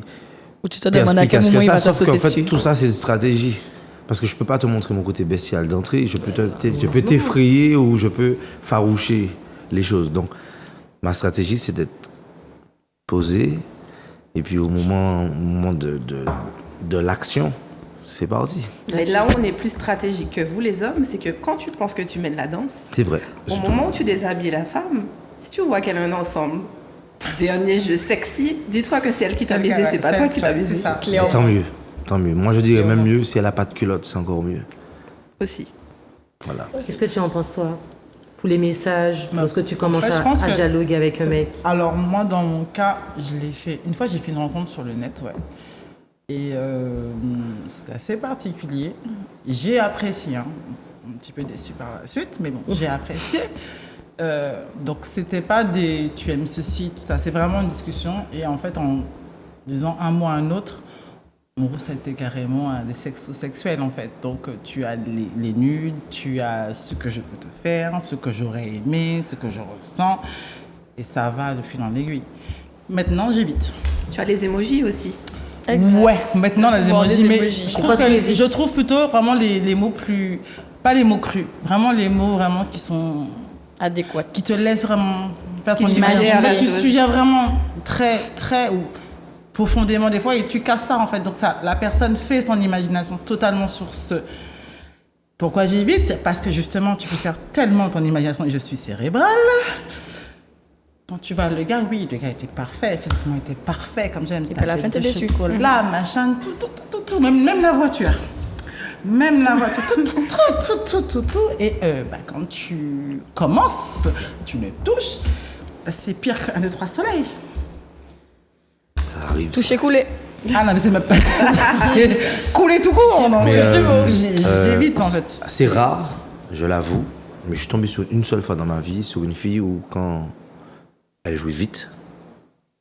Ou tu te demandes à quel perspicace moment que il ça, va te sauf qu'en sauter fait, dessus. tout ça, c'est une stratégie. Parce que je peux pas te montrer mon côté bestial d'entrée, je peux t'effrayer ou je peux faroucher les choses. Donc, ma stratégie, c'est d'être posé, et puis au moment de l'action, c'est parti. Mais là où on est plus stratégique que vous, les hommes, c'est que quand tu penses que tu mènes la danse, C'est vrai. au moment où tu déshabilles la femme, si tu vois qu'elle a un ensemble, dernier jeu sexy, dis-toi que c'est elle qui t'a baisé, c'est pas toi qui l'as baisé. C'est ça. Et tant mieux, tant mieux. Moi, je dirais même mieux, si elle a pas de culotte, c'est encore mieux. Aussi. Voilà. Qu'est-ce que tu en penses, toi? Pour les messages, lorsque tu commences En fait, je pense à que dialoguer avec un mec. Alors moi, dans mon cas, je l'ai fait. Une fois, j'ai fait une rencontre sur le net, ouais. Et c'était assez particulier. J'ai apprécié, hein, un petit peu déçu par la suite, mais bon, j'ai apprécié. Donc c'était pas des tu aimes ceci, tout ça. C'est vraiment une discussion. Et en fait, en disant un mot à un autre, en gros, ça a été carrément des sexo-sexuels, en fait. Donc, tu as les nudes, tu as ce que je peux te faire, ce que j'aurais aimé, ce que je ressens. Et ça va de fil en aiguille. Maintenant, j'évite. Tu as les emojis aussi. Exact. Ouais, maintenant, les Voir emojis. des Mais emojis. je Pourquoi trouve, tu que, évites je trouve plutôt vraiment les mots plus... Pas les mots crus. Vraiment les mots vraiment qui sont... Adéquat. Qui te laissent vraiment faire ton suggèrent imagination. la Tu chose. suggères vraiment très ou profondément des fois et tu casses ça en fait. Donc ça, la personne fait son imagination totalement sur ce. Pourquoi j'évite? Parce que justement, tu peux faire tellement ton imagination et je suis cérébrale. Quand tu vois le gars, oui, le gars était parfait, physiquement il était parfait, comme j'aime. puis à la fin, t'es déçu. Là, machin, tout, même la voiture. Même la voiture, tout. Et quand tu commences, tu le touches, c'est pire qu'un des trois soleils. Ça arrive. Toucher, couler. Ah non, mais c'est même pas. C'est couler tout court. Donc, Mais, j'évite en fait. C'est rare, je l'avoue, mais je suis tombé sur une seule fois dans ma vie sur une fille où quand elle jouit vite,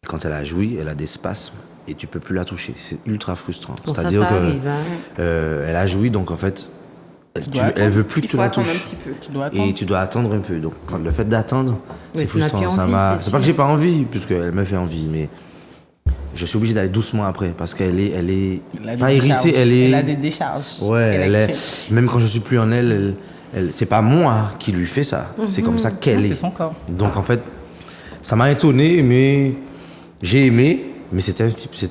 quand elle a joui, elle a des spasmes et tu peux plus la toucher. C'est ultra frustrant. Bon, ça C'est-à-dire que arrive, hein. elle a joui, donc en fait, dois attendre. elle veut plus que Il tu faut la attendre un touches. petit peu. Tu dois attendre. Et tu dois attendre un peu. Donc le fait d'attendre, Oui, c'est tu n'as frustrant. plus envie, c'est C'est pas que sûr. j'ai pas envie, puisqu'elle me fait envie, mais je suis obligé d'aller doucement après parce qu'elle est Elle a des pas irritée, décharges. elle est. Elle a des décharges. Ouais, elle est. électriques. Même quand je suis plus en elle, c'est pas moi qui lui fais ça. C'est comme ça qu'elle Non, est. c'est son corps. Donc en fait, ça m'a étonné, mais j'ai aimé, mais c'était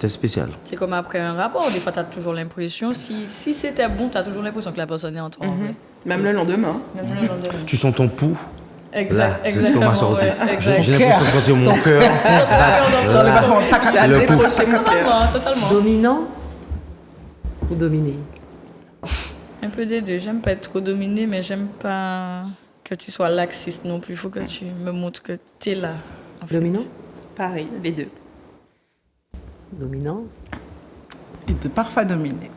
spécial. C'est comme après un rapport. Des fois, tu as toujours l'impression, si c'était bon, tu as toujours l'impression que la personne est en toi. en vrai. Même le lendemain. Même le lendemain. Tu sens ton pouls. Exact, Là, c'est ce qu'on m'a sorti. ouais, J'ai exact. l'impression de sentir mon cœur. Dans les bâtiments, Tu as Le coup. décroché mon cœur. Totalement, totalement. Dominant ou dominé? Un peu des deux. J'aime pas être trop dominée, mais j'aime pas que tu sois laxiste non plus. Il faut que tu me montres que tu es là. en fait. Dominant? Pareil, les deux. Dominant. Il était parfois dominé.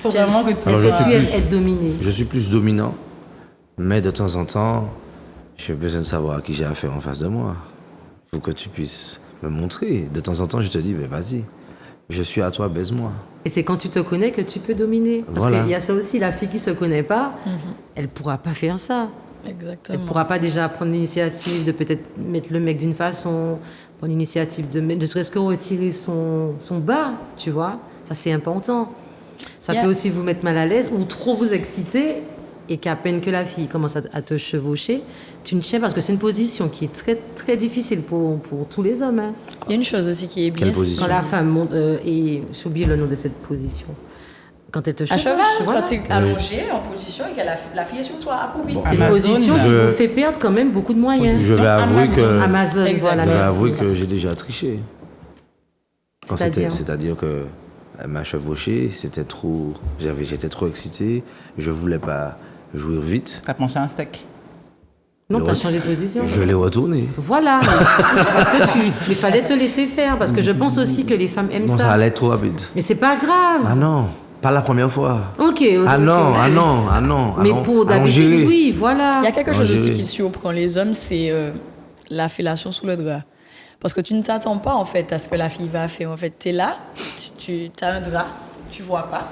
Faut vraiment que tu Alors, je Est-ce que suis tu aimes plus- être dominé? Je suis plus dominant, mais de temps en temps, j'ai besoin de savoir à qui j'ai affaire en face de moi. Il faut que tu puisses me montrer. De temps en temps, je te dis, mais vas-y, Je suis à toi, baise-moi. Et c'est quand tu te connais que tu peux dominer. Parce Voilà. qu'il y a ça aussi, la fille qui se connaît pas, elle pourra pas faire ça. Elle Exactement. pourra pas déjà prendre l'initiative de peut-être mettre le mec d'une façon, prendre l'initiative de serait-ce que retirer son bas, tu vois. Ça, c'est important. Ça peut aussi vous mettre mal à l'aise ou trop vous exciter et qu'à peine que la fille commence à te chevaucher, tu ne tiens parce que c'est une position qui est très, très difficile pour tous les hommes. Hein. Il y a une chose aussi qui est bien. Quelle position? Quand la femme monte, et j'ai oublié le nom de cette position, quand elle te À chevauche, cheval, voilà. quand tu es allongé en position et que la fille est sur toi, accroupie. C'est une Amazon, position qui je- vous fait perdre quand même beaucoup de moyens. Je vais avouer que, Amazon, Exact. voilà. je vais merci. avouer que j'ai déjà triché. C'est-à-dire C'est-à-dire que elle m'a chevauché, j'étais trop excité, je voulais pas jouir vite. T'as penché un steak. Non, Le t'as re- changé de position. Je l'ai retourné. Voilà. Mais fallait te laisser faire parce que je pense aussi que les femmes aiment Non, ça ça. allait trop rapide. Mais c'est pas grave. Ah non, pas la première fois. Ok. Ah non, ah non, ah non. Mais allons- pour allons d'habitude, gérer. oui, voilà. Il y a quelque chose Moi, aussi j'ai- qui surprend les hommes, c'est la fellation sous le drap. Parce que tu ne t'attends pas en fait à ce que la fille va faire. En fait, tu es là, tu as un drap, tu vois pas.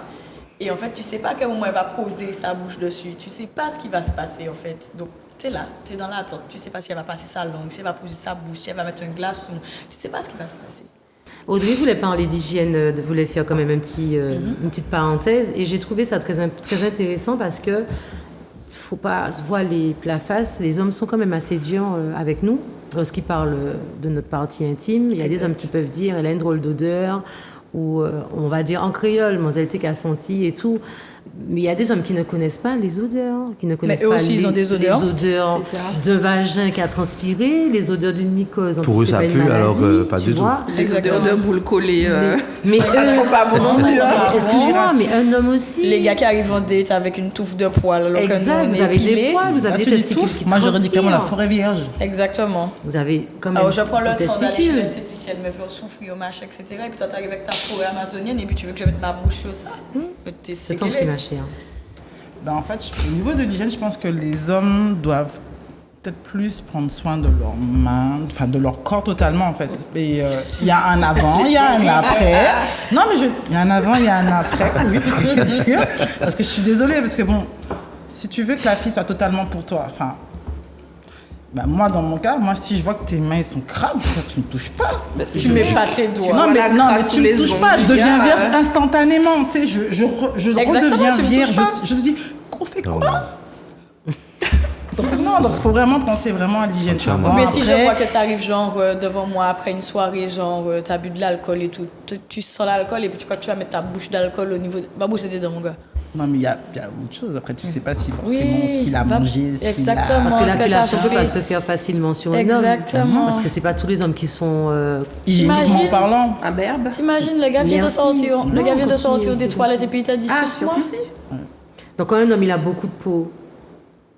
Et en fait, tu sais pas à quel moment elle va poser sa bouche dessus. Tu sais pas ce qui va se passer en fait. Donc, tu es là, tu es dans l'attente. Tu sais pas si elle va passer sa langue, si elle va poser sa bouche, si elle va mettre un glaçon. Tu sais pas ce qui va se passer. Audrey voulait parler d'hygiène, voulait faire quand même une petite parenthèse. Et j'ai trouvé ça très intéressant parce que faut pas se voiler la face. Les hommes sont quand même assez durs avec nous. Lorsqu'ils parlent de notre partie intime, il y a des hommes qui peuvent dire elle a une drôle d'odeur, ou on va dire en créole, mademoiselle t'es qu'à senti et tout. Mais il y a des hommes qui ne connaissent pas les odeurs, qui ne connaissent eux pas aussi, ils ont des odeurs. les odeurs C'est ça. d'un vagin qui a transpiré, les odeurs d'une mycose. En Pour plus, eux, c'est ça pas une pue, maladie, alors que pas tu du tout. vois. Les odeurs de boules collées. Mais ça sent pas bon non plus, hein. excuse-moi, mais un homme aussi. Les gars qui arrivent en date avec une touffe de poils, alors que nous, Exact, on vous est avez des épilés. poils, vous Là, avez tu des dis testicules tout. qui Moi, j'aurais dit carrément la transpirent. forêt vierge. Exactement. Vous avez quand même Alors, je prends le des temps d'aller chez testicules. l'esthéticienne, me faire souffrir au machin, etc. Et puis toi, t'arrives avec ta forêt amazonienne et puis tu veux que je mette ma bouche sur ça. T'es C'est ton séquelé. prix, ma chère. Ben, en fait, au niveau de l'hygiène, je pense que les hommes doivent peut-être plus prendre soin de leurs mains, enfin de leur corps totalement en fait. Et il y a un avant, il y a un après. Non mais il y a un avant, il y a un après. Oui, bien sûr. Parce que je suis désolée, parce que bon, si tu veux que la fille soit totalement pour toi, enfin, ben moi dans mon cas, moi si je vois que tes mains ils sont crades, tu ne touches pas. Tu mets pas tes doigts. Non, mais, la non, mais crasse tu sous ne les touches ongles, pas, je les deviens gars, vierge instantanément, tu sais, je Exactement, redeviens tu me vierge, touches pas. je te dis, qu'on fait Non, quoi? Donc non, donc il faut vraiment penser vraiment à l'hygiène. Entièrement. Avant, Mais si je après, vois que tu arrives genre devant moi après une soirée, genre tu as bu de l'alcool et tout, tu sens l'alcool et puis tu crois que tu vas mettre ta bouche d'alcool au niveau de... Ma bouche c'était dans mon gars. Non, mais il y a autre chose. Après, tu sais pas si forcément ce qu'il a bah, mangé, ce qu'il a... exactement. Parce que la ce que fellation t'as ne peut pas fait. se faire facilement sur un homme. Exactement. Parce que c'est pas tous les hommes qui sont. Hygiéniquement T'imagines parlant. Un berbe. T'imagines, le gars vient de Merci. sortir, le Non, gars vient de continue, sortir des c'est toilettes comme et puis il t'a dit Ah, suce-moi. surtout si. Donc quand un homme il a beaucoup de peau,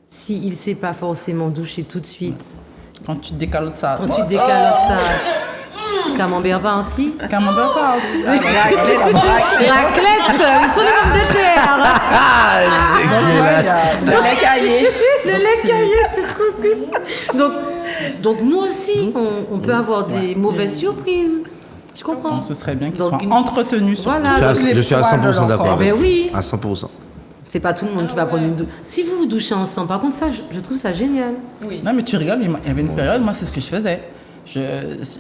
s'il ne s'est pas forcément douché tout de suite, Quand tu décalotes ça. quand tu décalotes ça, camembert parti, Camembert pas, tu sais. raclette, sur les pommes de terre, Le lait caillé. le lait caillé, c'est trop cool. Donc nous aussi, on peut avoir des mauvaises surprises. Tu comprends? Donc, ce serait bien qu'il Donc, soit une- entretenu sur Voilà. Je suis à 100% d'accord Ben avec oui. vous. À 100%. C'est pas tout le monde qui va prendre une douche. Si vous vous douchez ensemble, par contre, ça, je trouve ça génial. Oui. Non, mais tu rigoles, mais il y avait une période, moi, c'est ce que je faisais.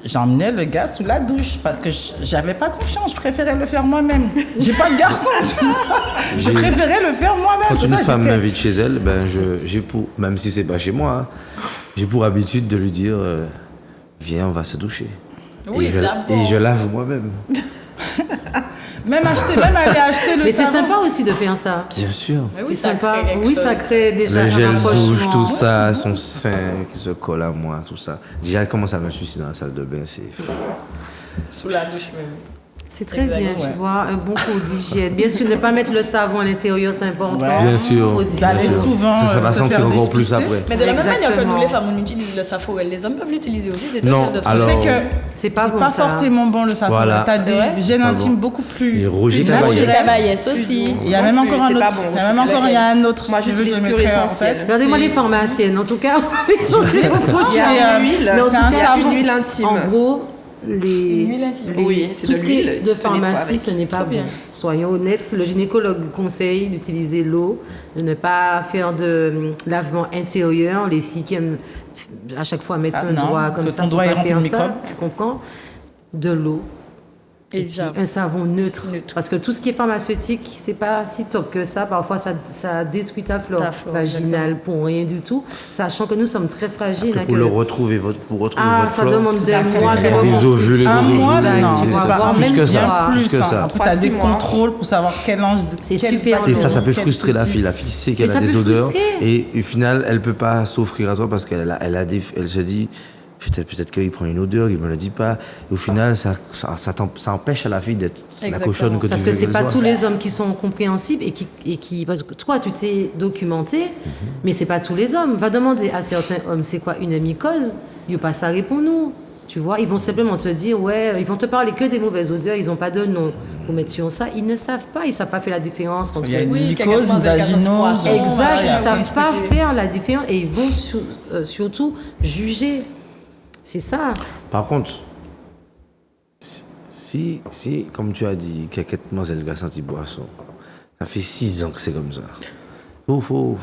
J'emmenais le gars sous la douche parce que j'avais pas confiance, je préférais le faire moi-même. J'ai pas de garçon, tu vois. Je préférais le faire moi-même. Quand Pour une ça, femme j'étais- m'invite chez elle, ben j'ai pour, même si c'est pas chez moi, hein, j'ai pour habitude de lui dire viens, on va se doucher. Oui, d'abord. et je lave moi-même. même aller acheter le Mais c'est savon. sympa aussi de faire ça. Bien sûr. Mais oui, C'est ça sympa. crée quelque Oui, chose. ça crée déjà Le un gel rapprochement. douche, tout ça, son sein qui se colle à moi, tout ça. Déjà, elle commence à me sucer dans la salle de bain, c'est... Sous la douche même. C'est très bien, Exactement. tu vois, un bon coup d'hygiène. Bien sûr, ne pas mettre le savon à l'intérieur, c'est important. Ouais. Bien sûr. Faut dire. D'aller bien sûr. souvent, Ça va se sentir faire encore plus déspister. après. Mais de la même manière que Exactement. nous les femmes on utilise le saforel, les hommes peuvent l'utiliser aussi, c'est Non, un gel de alors- Tu sais que C'est pas bon, pas ça. forcément bon le savon. Voilà. T'as C'est vrai des gènes Pas intimes bon. beaucoup plus Et Roger plus Cavaillès. Roger naturels. Cavaillès aussi. Il y a même Non encore plus, un c'est autre. pas bon. Il y a même encore il y a un autre. Moi, si tu veux, j'utilise je le pur mettrai, en essentiel. fait. Regardez-moi C'est- les pharmaciennes. En tout cas, on savait Il y a C'est une huile, Mais en c'est tout un cas, savon. Une huile intime. En gros, Oui, c'est tout de ce qui est l'huile, de tu te nettoies pharmacie, avec. ce n'est pas Trop bon. bien. Soyons honnêtes, le gynécologue conseille d'utiliser l'eau, de ne pas faire de lavement intérieur. Les filles qui aiment à chaque fois mettre Ah, un non, doigt parce comme que ça, ton faut doigt pas est rempli de faire ça, microbes. tu comprends? De l'eau. Et Et puis un savon neutre. Parce que tout ce qui est pharmaceutique, c'est pas si top que ça. Parfois, ça détruit ta flore Ta flore, vaginale pour rien du tout. Sachant que nous sommes très fragiles. Après, hein, pour que- le retrouver, pour retrouver Ah, votre ça flore, demande des Ça fait mois, des des mois. moments. Les ovules, les Un ovules. mois, Exact, non, tu c'est vas pas voir plus même que bien ça. plus que ça. Après, tu as 3-6 des mois. contrôles pour savoir quel ange. C'est quel super bactérie, Et ça peut quel frustrer la souci. fille. La fille sait qu'elle Mais a ça des peut odeurs. frustrer. Et au final, elle peut pas s'offrir à toi parce qu'elle elle se dit, peut-être qu'il prend une odeur, il me le dit pas. Et au final, ça empêche à la fille d'être la Exactement. cochonne que Parce tu que veux c'est qu'elle pas soit. tous les hommes qui sont compréhensibles et qui parce que toi tu t'es documenté, mais c'est pas tous les hommes. Va demander à certains hommes c'est quoi une mycose, ils pas ça répond nous. Tu vois, ils vont simplement te dire ouais, ils vont te parler que des mauvaises odeurs, ils ont pas de nom pour mettre sur ça, ils ne savent pas, ils savent pas faire la différence entre Il y a une Oui, quelqu'un mycose, pense une avec un vaginose. poisson. exact, il y a ils plein savent de pas trucs. faire la différence et ils vont surtout juger. C'est ça. Par contre, si, comme tu as dit, quelqu'un mademoiselle a senti boisson, ça fait 6 ans que c'est comme ça. Faut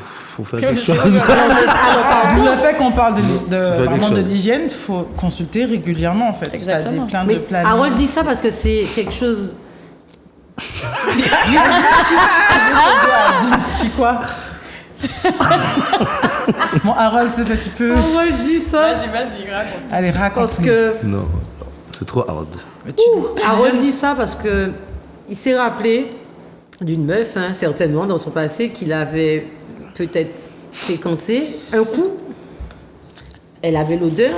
faire quelque chose. Le fait qu'on parle quelque vraiment de chose. l'hygiène, il faut consulter régulièrement en fait. Exactement. Plein de Mais plannings. Harold dit ça parce que c'est quelque chose. Qui quoi Bon, Harold, c'est un petit peu. Harold dit ça Vas-y, raconte. Allez, raconte. parce que Non, c'est trop hard. Harold dit ça parce que il s'est rappelé d'une meuf, hein, certainement dans son passé, qu'il avait peut-être fréquenté un coup. Elle avait l'odeur.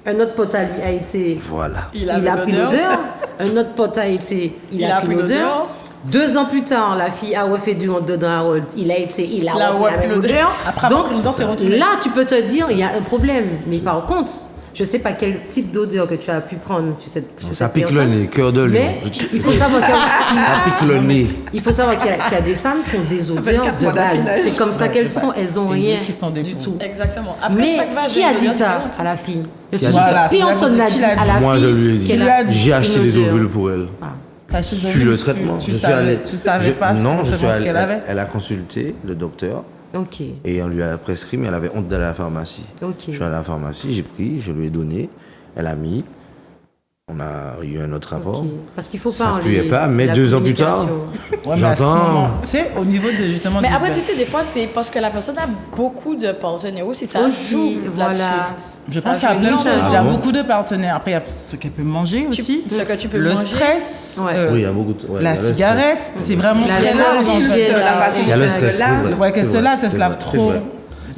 Un autre pote à lui a été. Voilà. Il a pris l'odeur. Un autre pote a été. Il a pris l'odeur. 2 ans plus tard, la fille a refait du honte dedans Harold. Il a repris la même odeur. Après, Donc l'odeur, t'es retourné. là, tu peux te dire, il y a un problème. Mais par contre, je sais pas quel type d'odeur que tu as pu prendre sur cette Ça pique le personne. nez, cœur de lion. Mais il faut savoir qu'il y a- Ça pique le nez. il faut savoir qu'il y a des femmes qui ont des odeurs 24 de mois base. d'affinage. C'est comme ça qu'elles sont. Elles ont Et rien qui sont des du fous. tout. Exactement. Après, Mais chaque vagin qui a est dit ça différente. à la fille? Je Qui a suis dit ça? sûre que personne n'a Qui dit l'a dit? à la Moi, fille je lui ai dit. qu'elle Tu lui as dit. J'ai acheté une les odeur. ovules pour elle. T'as acheté des Suis ovules, le traitement. Tu savais pas Non, je suis forcément ce allé. qu'elle avait. Elle a consulté le docteur Ok. et on lui a prescrit, mais elle avait honte d'aller à la pharmacie. Ok. Je suis allé à la pharmacie, j'ai pris, je lui ai donné, elle a mis. On a eu un autre rapport. Ok. Parce qu'il faut Ça parler. puait pas, c'est mais la 2 ans plus tard, communication. Ouais, mais à ce J'entends. moment, tu sais, au niveau de justement. Mais du- après, tu sais, des fois, c'est parce que la personne a beaucoup de partenaires aussi. Ça Aussi, joue voilà. là-dessus. Je Ça pense qu'il y a joue plein de énormément. choses. Il y a bon beaucoup de partenaires. Après, il y a ce qu'elle peut manger aussi. Ce que tu peux le manger. stress. Ouais. oui, il y a beaucoup de. ouais, il y a La le stress. cigarette, c'est vraiment La très lèvre, large, en l'hygiène, fait. la façon Il y a dont le elle stress. se lave. c'est vrai, Ouais, qu'elle c'est se vrai, lave, ça c'est se lave vrai, c'est trop. vrai. Et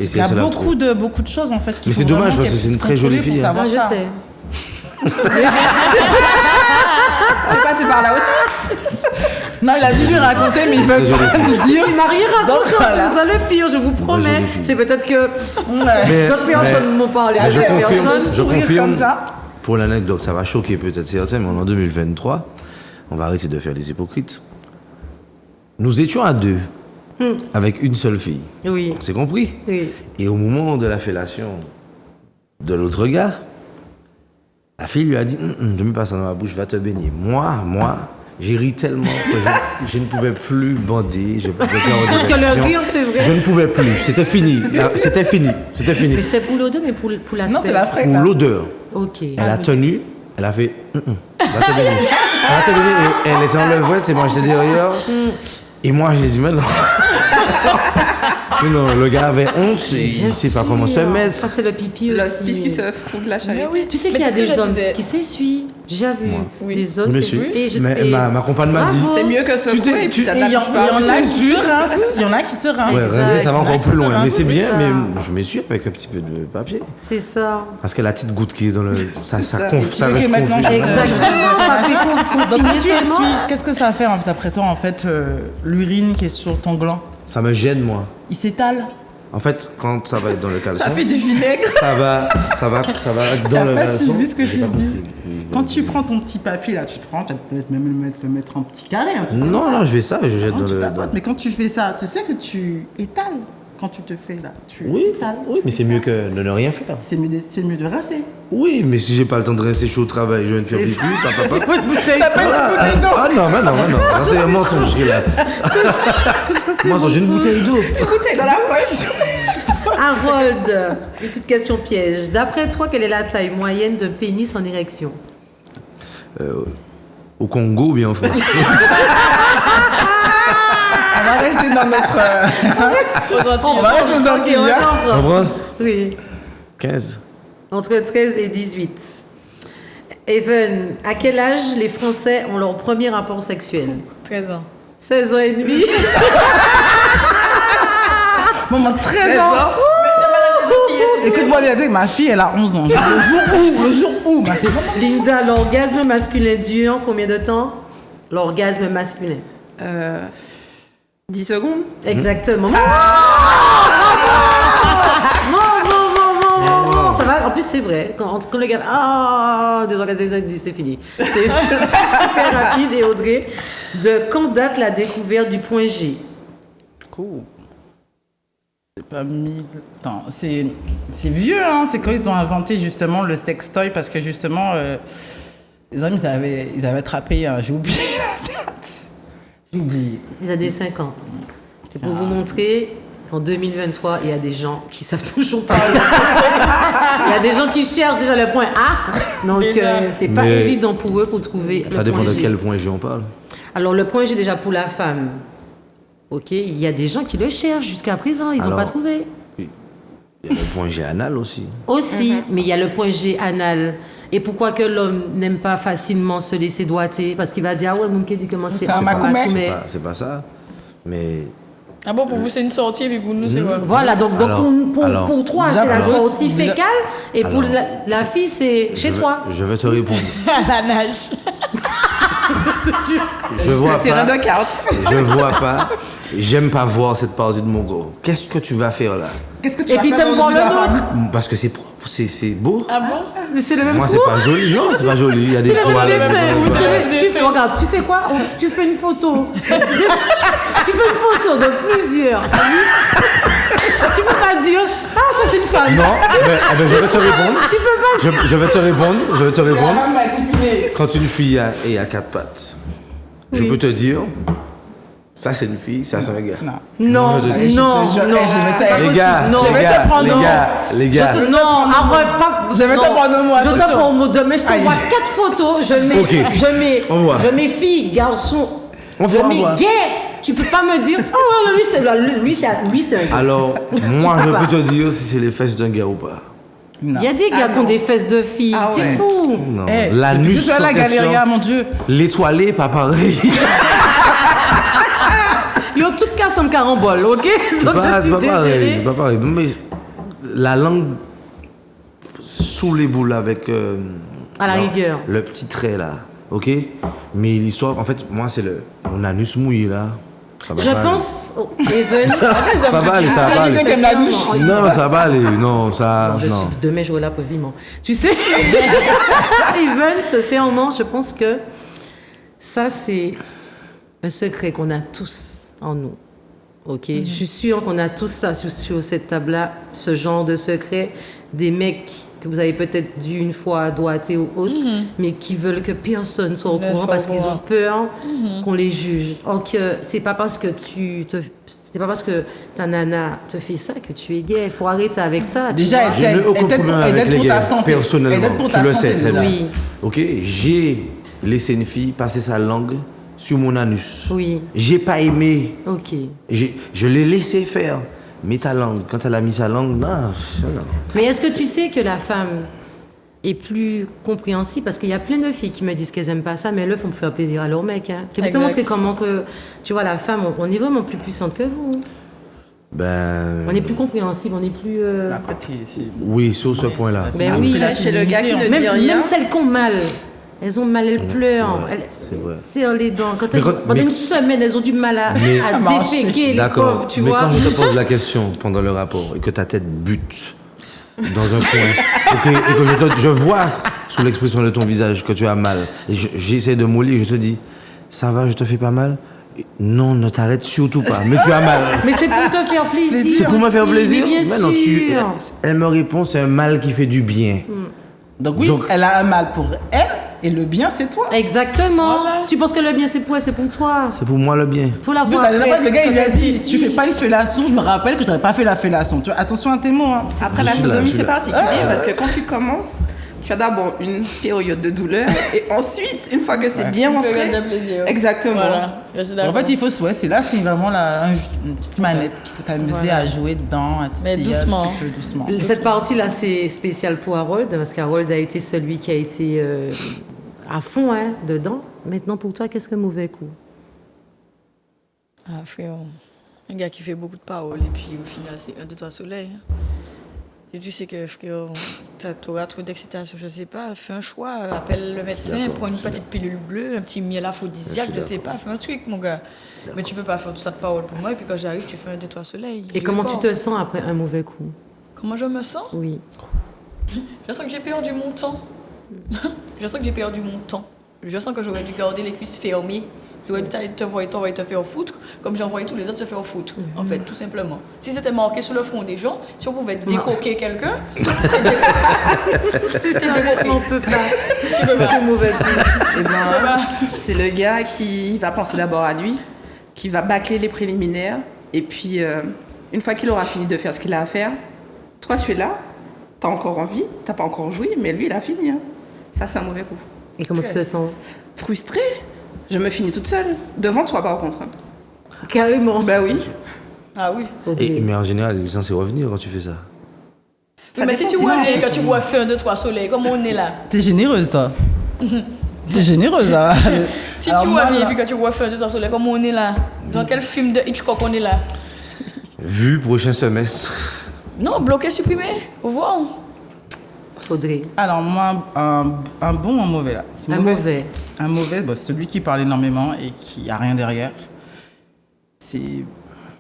Il c'est y a se lave beaucoup trop. de choses en fait. qu'il Mais faut c'est dommage vraiment parce que qu'elle c'est une puisse très jolie contrôler fille, pour hein. Moi, savoir je ça. sais. Je suis passée par là aussi. Non, il a dû lui raconter, mais il veut pas nous dire. Il m'a rien Donc, raconté. voilà. C'est ça le pire, je vous promets. jolie fille. C'est peut-être que Ouais. d'autres personnes m'ont parlé. mais je d'autres confirme, personnes. je sourire confirme. comme ça. Pour l'anecdote, ça va choquer peut-être certains, mais en 2023, on va arrêter de faire les hypocrites. Nous étions à 2, avec une seule fille. Oui. C'est compris? Oui. Et au moment de la fellation de l'autre gars, la fille lui a dit je mets pas ça dans ma bouche, va te baigner. Moi, j'ai ri tellement que je ne pouvais plus bander, je pouvais plus avoir Parce que le d'érection. rire, c'est vrai. Je ne pouvais plus, c'était fini. C'était fini. Mais c'était pour l'odeur, mais pour l'aspect. Non, c'est la fraîche. Pour l'odeur, Ok. elle a tenu, elle a fait va te baigner. Va te baigner. Et elle était en levrette, et moi j'étais derrière. Et moi je lui ai dit mais non. Mais non, le gars avait honte, il sait pas comment se mettre. Ça, c'est le pipi aussi. L'hospice qui se fout de la charité. Mais oui, Tu sais mais qu'il y a c'est ce que des je hommes disais. qui s'essuient. J'ai déjà vu Oui. des hommes Je me s'essuient. suis- mais ma compagne m'a dit. C'est mieux que secouer et puis Et t'as il de y la en a qui se rincent. Il y en a qui se rincent. Ouais, rincer, ça va encore plus loin. Mais c'est c'est bien, ça. mais je m'essuie avec un petit peu de papier. C'est ça. Parce que la petite goutte qui est dans le. Ça Tu reste veux que maintenant, confus. Exactement. Ça fait Donc quand tu confiner tellement. essuies, qu'est-ce que ça fait d'après toi en fait l'urine qui est sur ton gland? Ça me gêne, moi. Il s'étale. En fait, quand ça va être dans le caleçon, Ça fait du vinaigre. ça va être dans T'as le pas caleçon. suivi ce que J'ai j'ai pas dit. compris. Quand tu prends ton petit papier là, tu peux être même le mettre en petit carré. Un truc comme Non, ça. non, je fais ça et je jette Non, dans tu le. tapotes, mais quand tu fais ça, tu sais que tu étales. quand tu te fais là, tu Oui, étales, oui, tu mais c'est mieux étales. que de ne rien faire. C'est mieux de rincer. Oui, mais si j'ai pas le temps de rester chaud au travail, je viens de faire pipi, papa. Pas de bouteille. T'as pas une bouteille d'eau. Ah non, ça c'est un mensonge là. Mensonge, j'ai une bouteille d'eau. Une bouteille dans la poche. Harold, une petite question piège. D'après toi, quelle est la taille moyenne d'un pénis en érection? Au Congo ou bien en France? On va rester dans notre. On va rester dans Ok, on notre. va en En France. France, Oui, 15. entre 13 et 18. Evan, à quel âge les Français ont leur premier rapport sexuel? 13 ans. 16 ans et demi. Maman, 13 ans. Écoute-moi bien dire, ma fille, elle a 11 ans. Le jour où, ma fille. Linda, l'orgasme masculin dure combien de temps? L'orgasme masculin. 10 secondes. Exactement. Ça va, en plus c'est vrai. Quand le gars, deux orgasmes, c'est fini. C'est super rapide. Et Audrey, de quand date la découverte du point G? Cool. C'est pas 1000. Attends, c'est vieux, hein. C'est quand ils ont inventé justement le sextoy parce que justement, les hommes, ils avaient attrapé. J'ai oublié la date. J'ai oublié. Les années 50. C'est pour vous montrer qu'en 2023, il y a des gens qui savent toujours pas. Il y a des gens qui cherchent déjà le point A. Donc, c'est pas Mais évident pour eux pour trouver le Ça dépend point de G. quel point G on parle. Alors, le point G, déjà pour la femme. Ok, il y a des gens qui le cherchent jusqu'à présent, ils n'ont Alors, pas trouvé. Il y a le point G anal aussi. Aussi, mais il y a le point G anal. Et pourquoi que l'homme n'aime pas facilement se laisser doigter? Parce qu'il va dire, ah ouais, mon dit comment c'est un macoumé. C'est pas ça. Mais Ah bon, pour vous, c'est une sortie, et puis pour nous, c'est quoi? Voilà, donc Alors, pour toi, déjà, c'est la alors, sortie déjà- fécale, et pour Alors, la fille, c'est chez toi. Je vais te répondre. À la nage. Je vois Terrain pas. de cartes. Je vois pas. J'aime pas voir cette partie de mon corps. Qu'est-ce que tu vas faire là? Qu'est-ce que tu Et vas puis faire t'aimes dans voir le le femme? nôtre. Parce que c'est propre, c'est beau. Ah bon? Mais c'est le même Moi, trou. c'est pas joli. Non, c'est pas joli. Il y a des C'est le même poils. dessin. même C'est dessin. le- tu fais- Regarde, tu sais quoi? Tu fais une photo. Tu fais une photo de plusieurs. Tu peux pas dire, ah, ça c'est une femme. Non, je vais te répondre. Tu peux pas. Je vais te répondre. Je vais te La répondre. femme m'a discipliné. Quand une fille est à quatre pattes, je peux te dire, ça c'est une fille, ça c'est un gars. Non, Je te dis. non, Je te jure, non. je vais te- Pas Les gars, possible. Non. les gars, prendre les au- gars, les gars. Non, arrête pas. Je vais te non. prendre au mot, Je te attention. prends au mot. Demain, je t'envoie Aïe. 4 photos. On voit. Je mets filles, garçons. On Je voit, on mets voit. gay. Tu peux pas me dire, oh, lui, c'est un gay. Alors, moi je pas. peux te dire si c'est les fesses d'un gars ou pas. Il y a des gars qui ont des fesses de filles. Ah T'es ouais. fou. Non, Eh, l'anus je suis à sans la question. Galéria, mon Dieu. L'étoilé, pas pareil. Ils ont toutes cassé en carambole, ok? C'est Donc, pas, je suis c'est pas pareil. désolée. C'est pas pareil. Mais la langue sous les boules avec. À la non, rigueur. Le petit trait là, ok? Mais l'histoire, en fait, moi c'est mon anus mouillé là. Ça va Je pas pense, Even, aller. Ça va pas aller, ça va pas aller. Comme la douche. Non, ça va pas aller. Non, ça. Non, je non. suis demain jouer là pour vivement. Tu sais, Even, sincèrement, je pense que ça, c'est un secret qu'on a tous en nous. Ok, je suis sûre qu'on a tous ça sur cette table-là, ce genre de secret, des mecs que vous avez peut-être dû une fois doigter ou autre, mais qui veulent que personne soit au Ne courant soit parce au qu'ils courant. ont peur qu'on les juge. Or que c'est pas parce que c'est pas parce que ta nana te fait ça que tu es gay. Il faut arrêter avec ça. tu Déjà, vois. Je n'ai aucun problème avec les pour ta gars, santé. personnellement. Elle aide pour Tu ta le santé, sais très déjà. bien. Oui. Ok, j'ai laissé une fille passer sa langue sur mon anus. Oui. J'ai pas aimé. Ok. Je l'ai laissé faire. Mais ta langue, quand elle a mis sa langue, non. Mais est-ce que tu sais que la femme est plus compréhensible? Parce qu'il y a plein de filles qui me disent qu'elles aiment pas ça, mais elles le font pour faire plaisir à leur mec. Hein. C'est pour te Exact. montrer comment que, tu vois, la femme, on est vraiment plus puissante que vous. Ben. On est plus compréhensible, on est plus... Après, c'est. Oui, sur ce point-là. Ben oui. C'est là chez le gars qui ne Même, dit rien. même celles qui ont mal. Elles ont mal, elles pleurent. vrai, c'est vrai. Elles serrent les dents. Mais Pendant mais- une semaine, elles ont du mal à marcher. déféquer, les D'accord. pauvres, tu Mais vois. quand je te pose la question pendant le rapport et que ta tête bute dans un coin, ok, et que je vois sous l'expression de ton visage que tu as mal, et j'essaie de mollir, je te dis, ça va, je te fais pas mal. Non, ne t'arrête surtout pas. Mais tu as mal. Mais c'est pour te faire plaisir. C'est pour me faire aussi, plaisir. Mais bien non, sûr. elle me répond, c'est un mal qui fait du bien. Donc oui, elle a un mal pour elle et le bien c'est toi. Exactement. Tu penses que le bien c'est pour elle, c'est pour toi. C'est pour moi le bien. Faut la En plus, voir. la dernière fois, après. le gars il lui a dit Si. tu fais pas une fellation, je me rappelle que tu n'avais pas fait la fellation. Tu vois, attention à tes mots. Hein. Après, la Je suis là, sodomie, je suis c'est là. particulier parce que quand tu commences, tu as d'abord une période de douleur et ensuite, une fois que c'est bien Une rentré. période de plaisir. Exactement. Voilà. Je suis En d'accord. fait, il faut c'est là, c'est vraiment une petite manette qu'il faut t'amuser à jouer dedans, à Mais titiller un doucement. petit peu doucement. Cette partie-là, c'est spécial pour Harold, parce qu'Harold a été celui qui a été à fond dedans. Maintenant, pour toi, qu'est-ce que mauvais coup? Ah, frère, un gars qui fait beaucoup de paroles et puis au final, c'est 1, 2, 3 soleil. Et tu sais que, frère, tu auras trop d'excitation, je sais pas, fais un choix, appelle le médecin, prends une petite pilule bleue, un petit miel aphrodisiaque, je sais pas, fais un truc, mon gars. Mais tu peux pas faire tout ça de paroles pour moi et puis quand j'arrive, tu fais 1, 2, 3 soleil. Et comment tu te sens après un mauvais coup? Comment je me sens? Oui. Je sens que j'ai perdu mon temps. Je sens que j'ai perdu mon temps. Je sens que j'aurais dû garder les cuisses fermées. J'aurais dû t'aller t'envoyer te faire foutre, comme j'ai envoyé tous les autres se faire foutre, en fait, tout simplement. Si c'était marqué sur le front des gens, si on pouvait décoquer quelqu'un, c'était C'est ça, on peut pas. tu peux pas. Mauvais coup. Eh ben, c'est le gars qui va penser d'abord à lui, qui va bâcler les préliminaires, et puis une fois qu'il aura fini de faire ce qu'il a à faire, toi tu es là, t'as encore envie, t'as pas encore joui, mais lui il a fini. Hein. Ça c'est un mauvais coup. Et comment tu te sens? Frustrée, je me finis toute seule, devant toi par contre. Carrément. Bah oui. Ah oui. Mais en général, il est censé revenir quand tu fais ça. Oui, mais si dépend tu si vois c'est- bien, quand tu vois faire 1, 2, 3 soleil, comme on est là. T'es généreuse, toi. T'es généreuse, hein. Si Alors tu moi, vois bien, là- puis quand tu vois faire 1, 2, 3 soleil, comme on est là. Dans quel film de Hitchcock on est là? Vu prochain semestre. Non, bloqué, supprimé. Au revoir. Audrey. Alors moi, un bon ou un mauvais là? C'est Un mauvais. Un mauvais, bah, celui qui parle énormément et qui a rien derrière.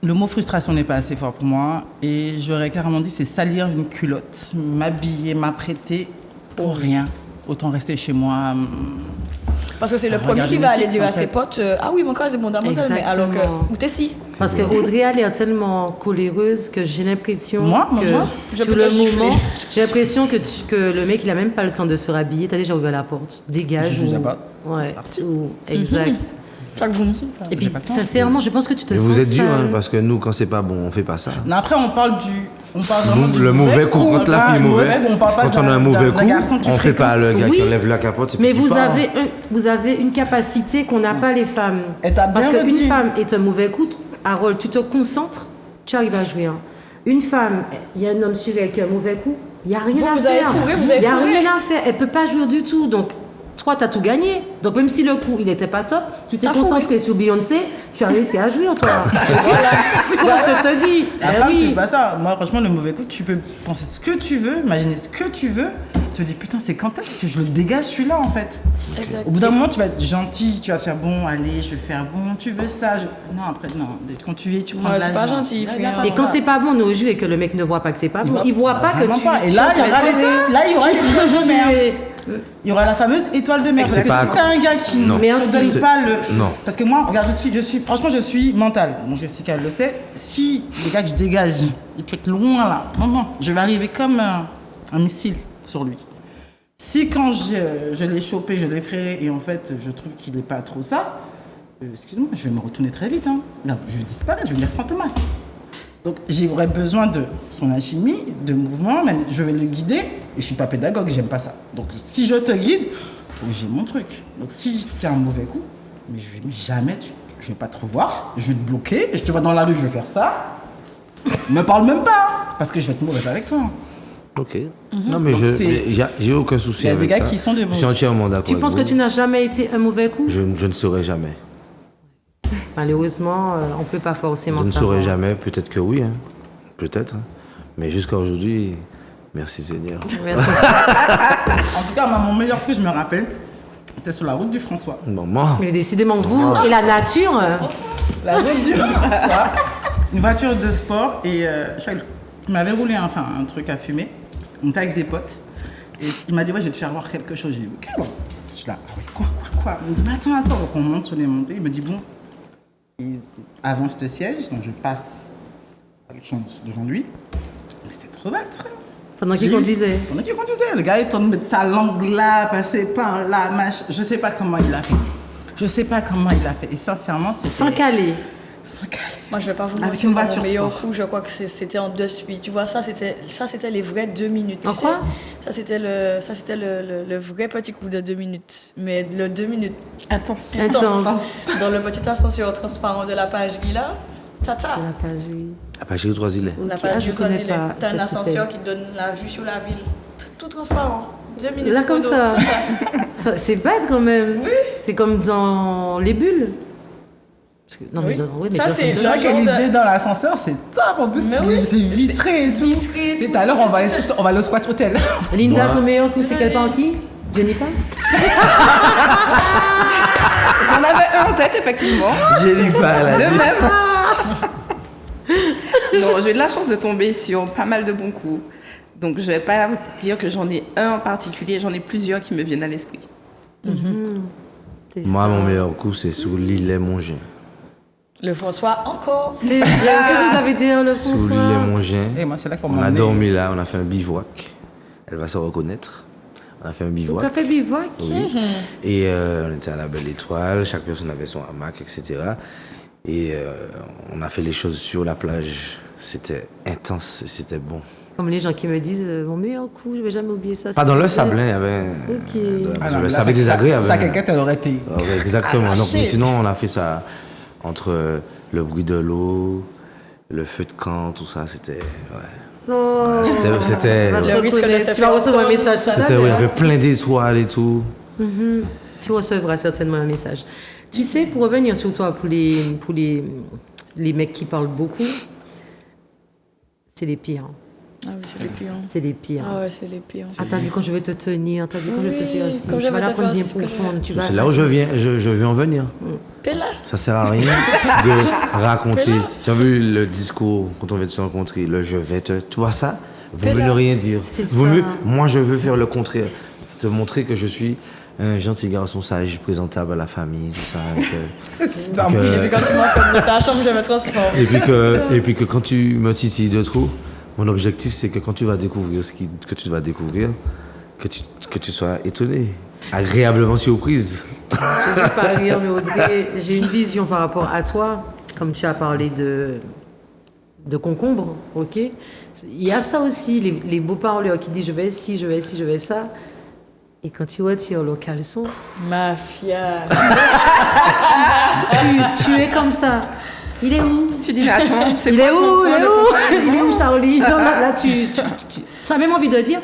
Le mot frustration n'est pas assez fort pour moi et j'aurais carrément dit c'est salir une culotte, m'habiller, m'apprêter pour rien. Autant rester chez moi. Parce que c'est le Ah, premier regardez qui va aller Netflix, dire en à ses fait. potes ah oui, mon cas, c'est mon damoiselle, mais alors que. Exactement. Où t'es si? Parce que Audrey a l'air tellement coléreuse que j'ai l'impression Moi que Je sur peux le te gifler. moment, j'ai l'impression que le mec il a même pas le temps de se rhabiller. T'as déjà ouvert la porte, dégage. Je déjà pas. Ouais. Ou... Exact. Chaque vous. Et puis J'ai pas le temps. sincèrement, je pense que tu te Mais sens vous êtes dur, sale. hein, parce que nous, quand c'est pas bon, on fait pas ça. Non, après on parle vraiment du Le mauvais coup, quand la fille est mauvaise, on parle pas quand on a un mauvais coup, garçon que tu on fait pas fréquentes. le gars Oui. qui enlève la capote. et Mais puis qui part. vous avez une capacité qu'on n'a pas les femmes. Et t'as Parce bien qu'une dit. femme est un mauvais coup, Harold, tu te concentres, tu arrives à jouer. Hein. Une femme, il y a un homme sur elle qui a un mauvais coup, il n'y a rien à Vous faire. avez fourré, vous avez Il n'y a fourré. rien à faire. Elle ne peut pas jouer du tout. Donc, toi, tu as tout gagné. Donc, même si le coup, il n'était pas top, tu t'es T'as concentré sur Beyoncé, tu as réussi à jouer, toi. Voilà. Tu comprends ce que je te dis? La Eh femme, oui. c'est pas ça. Moi, franchement, le mauvais coup, tu peux penser ce que tu veux, imaginer ce que tu veux. Tu te dis, putain, c'est quand est-ce que je le dégage celui-là, en fait. Exact. Au bout d'un moment, tu vas être gentil, tu vas te faire, bon, allez, je vais faire bon, tu veux ça. Non, après, non. Quand tu viens, tu prends Ouais, de c'est l'âge. pas non. gentil, Là, frère. y a pas Et de quand ça. c'est pas bon, nos jus et que le mec ne voit pas que c'est pas bon, il voit pas que Vraiment tu. pas. Et là, il y aura là, il y aura l'étoile de mer. es- Il y aura la fameuse étoile de mer. Parce C'est que pas si t'as un gars qui Non. ne Merci. te donne C'est- pas le. Non. Parce que moi, regarde, franchement, je suis mentale. Bon, Jessica elle le sait. Si le gars que je dégage, il peut être loin là. Non, je vais arriver comme un missile sur lui. Si quand je l'ai chopé, je l'ai frayé et en fait, je trouve qu'il n'est pas trop ça, excuse-moi, je vais me retourner très vite. Hein. Là, je vais disparaître, je vais devenir fantomas. Donc j'aurais besoin de son alchimie, de mouvement, même je vais le guider, et je suis pas pédagogue, j'aime pas ça. Donc si je te guide, faut que j'ai mon truc. Donc si t'es un mauvais coup, mais jamais, je vais pas te revoir, je vais te bloquer, et je te vois dans la rue, je vais faire ça, me parle même pas, parce que je vais être mauvaise avec toi. Ok. Non, mais Donc, j'ai aucun souci il y a avec des gars ça. qui sont des bons. Je suis entièrement d'accord. Tu penses que avec tu vous. n'as jamais été un mauvais coup? Je ne saurais jamais. Malheureusement, on ne peut pas forcément Je ne savoir. saurais jamais. Peut-être que oui. Hein. Peut-être. hein. Mais jusqu'à aujourd'hui, merci Seigneur. Merci. En tout cas, mon meilleur coup, je me rappelle, c'était sur la route du François. Maman. Mais décidément, vous et la nature. La route du François, une voiture de sport et il m'avait roulé un truc à fumer. On était avec des potes et il m'a dit ouais je vais te faire voir quelque chose. J'ai dit ok bon. Je suis là ah oui quoi. Il me dit mais attends donc on monte sur les montées. Il me dit bon il avance le siège, donc je passe à l'élection d'aujourd'hui. Mais c'était trop bête, frère. Pendant qu'il conduisait. Pendant qu'il conduisait. Le gars, il tourne de sa langue là, passé par là, je sais pas comment il l'a fait. Et sincèrement, c'était... Sans caler. Sans caler. Moi, je vais pas vous Avec mentir, une mon voiture meilleur sport. coup, je crois que c'était en 2 suites. Tu vois, ça, c'était les vraies 2 minutes. En Tu quoi sais, ça, c'était le vrai petit coup de 2 minutes. Mais le 2 minutes Intense. Intense. dans le petit ascenseur transparent de la page Guilla, tata. La page. Ah, pas chez trois îles. La Ok, ah, page je du connais Croisilet. pas T'as un cette ascenseur hôtel. qui donne la vue sur la ville. Tout transparent. 2 minutes. Là, comme chrono, ça. tata. C'est bête quand même. Oui. C'est comme dans les bulles. Parce que, non, Oui. mais Ça, personne c'est ne- C'est vrai que genre l'idée de- dans l'ascenseur, c'est top. En plus, Mais oui, c'est vitré et tout. vitré et Et tout, tout à l'heure, c'est on va aller tout. on va aller au squat hôtel. Linda, Moi- ton meilleur coup, c'est quel parking Jennifer J'en avais un en tête, effectivement. J'ai lu pas là. De même. Non, j'ai eu de la chance de tomber sur pas mal de bons coups. Donc, je vais pas dire que j'en ai un en particulier, j'en ai plusieurs qui me viennent à l'esprit. C'est Moi, ça. mon meilleur coup, c'est sous l'îlet Mongin. Le François, encore. Qu'est-ce que vous avez dit le Sous l'îlet François Mongin. Et moi, c'est là qu'on On m'a a emmené. dormi là, on a fait un bivouac. Elle va se reconnaître. On a fait un Vous bivouac. avez fait bivouac Oui. Et on était à la Belle Étoile, chaque personne avait son hamac, etc. Et on a fait les choses sur la plage. C'était intense, et c'était bon. Comme les gens qui me disent mon meilleur coup, je vais jamais oublier ça. Pas dans le sable, hein, il y avait. Ok. Ah non, le là, sable ça- désagréable. Ça, hein. quelqu'un, elle aurait été. Ouais, exactement. Donc, arraché. mais sinon, on a fait ça entre le bruit de l'eau, le feu de camp, tout ça. C'était. Ouais. Oh. C'était. On va se Le risque de reconnaître. se Tu vas faire recevoir un entendre, message tout ça. tout à C'était, oui, il y l'heure. avait plein d'étoiles et tout. Tu recevras certainement un message. Tu sais, pour revenir sur toi, pour les mecs qui parlent beaucoup, c'est les pires. Ah oui, c'est les pires. C'est les pires. Ah ouais, c'est les pires. Ah, t'as vu quand je vais te tenir, t'as vu quand je vais te faire aussi. quand Tu je vas vais la te prendre faire bien ce que- profonde. Tu vas... C'est là où je viens, je veux en venir. Pella. Ça sert à rien de raconter. Tu as vu le discours quand on vient de se rencontrer, le je vais te. Tu vois ça? Vaut mieux Fais-le. ne rien dire. C'est Vaut ça. mieux, moi je veux faire le contraire. Te montrer que je suis un gentil garçon sage, présentable à la famille, tout ça. Et puis quand tu m'enfermes dans ta chambre, je me transforme. Et puis que quand tu me titilles de trop, mon objectif c'est que quand tu vas découvrir que tu vas découvrir, que tu sois étonné, agréablement surprise. Je ne veux pas rire, mais Audrey, j'ai une vision par rapport à toi. Comme tu as parlé de concombre, ok? Il y a ça aussi, les beaux parleurs qui disent je vais ci, je vais ci, je vais ça. Et quand ils retirent le caleçon, Mafia. tu es comme ça. Il est où? Tu dis, mais attends, c'est Il quoi est ton où? Il point est de où? comparaison? Il est où, Charlie? Non, là, tu as même envie de dire,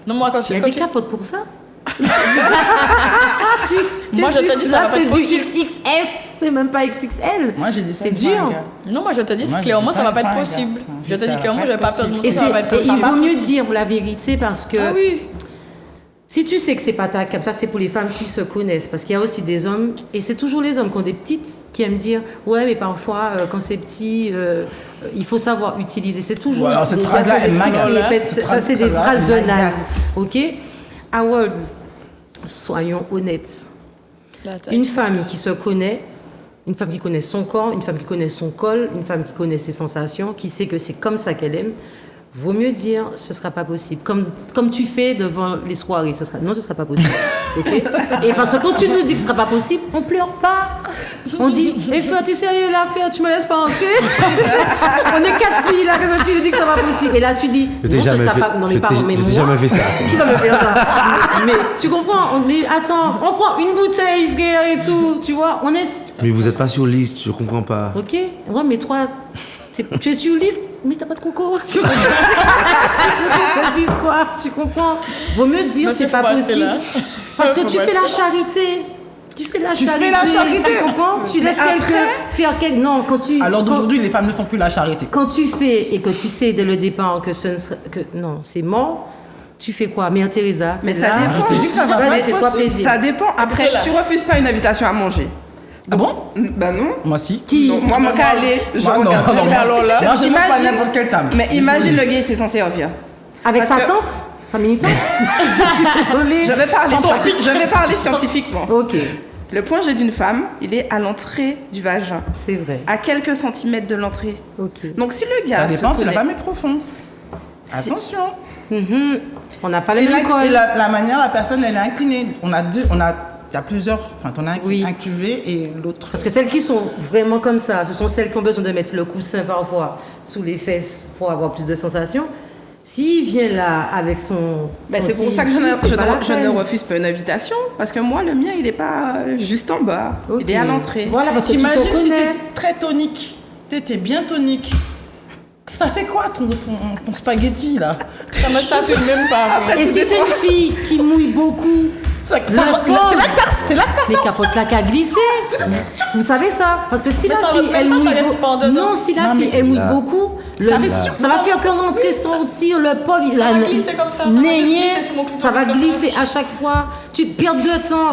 Non, moi, quand il y a quand des tu... capotes pour ça. Moi, je te dis, ça là, va pas c'est être du possible. XXS, c'est même pas XXL. Moi, j'ai dit ça. C'est devant dur. un gars. Non, moi, je te dis, Moi, clairement, je dis ça va pas devant être un possible. gars. Je te Ça dis va clairement, pas je vais être pas perdre mon possible. Et temps, ça va pas être il possible. vaut mieux dire la vérité parce que Ah oui. si tu sais que c'est pas ta cam, ça c'est pour les femmes qui se connaissent, parce qu'il y a aussi des hommes, et c'est toujours les hommes qui ont des petites, qui aiment dire ouais mais parfois quand c'est petit, il faut savoir utiliser. C'est toujours. Ou alors, cette des- phrase-là, elle des- m'agace. des- Cette Ça c'est des phrase-là, phrases de elle naze, m'agace. ok? Harold, soyons honnêtes. Une femme qui se connaît, une femme qui connaît son corps, une femme qui connaît son col, une femme qui connaît ses sensations, qui sait que c'est comme ça qu'elle aime, vaut mieux dire ce sera pas possible. Comme tu fais devant les soirées, ce sera pas possible. Ok? Et parce que quand tu nous dis que ce sera pas possible, on pleure pas. On dit mais frère, tu es sérieux l'affaire, tu me laisses pas entrer. On est 4 filles là, que tu nous dis que ça va possible. Et là tu dis Je t'ai non, ce jamais sera fait- pas. Non mais je pardon, t'ai- mais je t'ai moi, jamais fait ça. qui va me faire ça? Mais tu comprends? Mais attends, on prend une bouteille frère et tout, tu vois? On est Mais vous êtes pas sur liste, je comprends pas. ok? Ouais, mais toi, tu es sur liste, mais t'as pas de concours. Tu vois? Ils te disent quoi? Tu comprends? Vaut mieux dire Non, c'est faut pas pas rester possible. là. Parce que Faut tu pas fais la rester charité. Tu fais la Tu charité. fais la charité. Tu comprends? Tu laisses Mais quelqu'un faire quelque. Non, quand tu. Alors quand- d'aujourd'hui, les femmes ne font plus la charité. Quand tu fais et que tu sais dès le départ que ce ne sera, que non, c'est mort, tu fais quoi? Mère Teresa, Mais t'es ça là. dépend. Je te dis que ça va pas Vas-y, être fais-toi possible. plaisir. Ça dépend. Après, c'est là. tu refuses pas une invitation à manger. Ah bon? Ben non. Moi, si. Non, moi, mon cas, aller, je Moi, non, regarde non, vers moi, Lola. moi, je mange pas Imagine- n'importe quelle table. Mais imagine le gars, il s'en servir. Avec Parce sa que- tante, sa mini-tante. Désolée. Je vais parler scientifiquement. Ok. Le point G d'une femme, il est à l'entrée du vagin, C'est vrai. à quelques centimètres de l'entrée. Ok. Donc si le Ça gars dépend si la connaît- femme est profonde. Attention. On n'a pas le Et, même col. la manière, la personne, elle est inclinée. Il y a plusieurs. Enfin, t'en as un qui Oui. est incliné et l'autre. Parce que celles qui sont vraiment comme ça, ce sont celles qui ont besoin de mettre le coussin parfois sous les fesses pour avoir plus de sensations. S'il vient là avec son. Ben, son c'est pour petit ça que je truc, c'est pas la ne peine. refuse pas une invitation. Parce que moi, le mien, il n'est pas juste en bas. Ok. Il est à l'entrée. Voilà, parce que tu T'imagines te si connais. t'es très tonique. T'es bien tonique. Ça fait quoi ton spaghetti là? Ça me chatouille même pas. Et si c'est une fille qui mouille beaucoup, C'est La pauvre. là que ça mais sort. capote là qu'à glisser. Vous savez ça? Parce que si Mais la ça fille, rentre elle même pas, mouille ça reste pas beaucoup. dedans. Non, si la Non, fille, mais elle mouille là- beaucoup, Ça fait sûr, ça va faire que rentrer, sortir, le pauvre, il va a glisser comme ça, ça va juste nénier, glisser sur mon clitoris ça va comme ça. glisser à chaque fois. Tu perds de temps.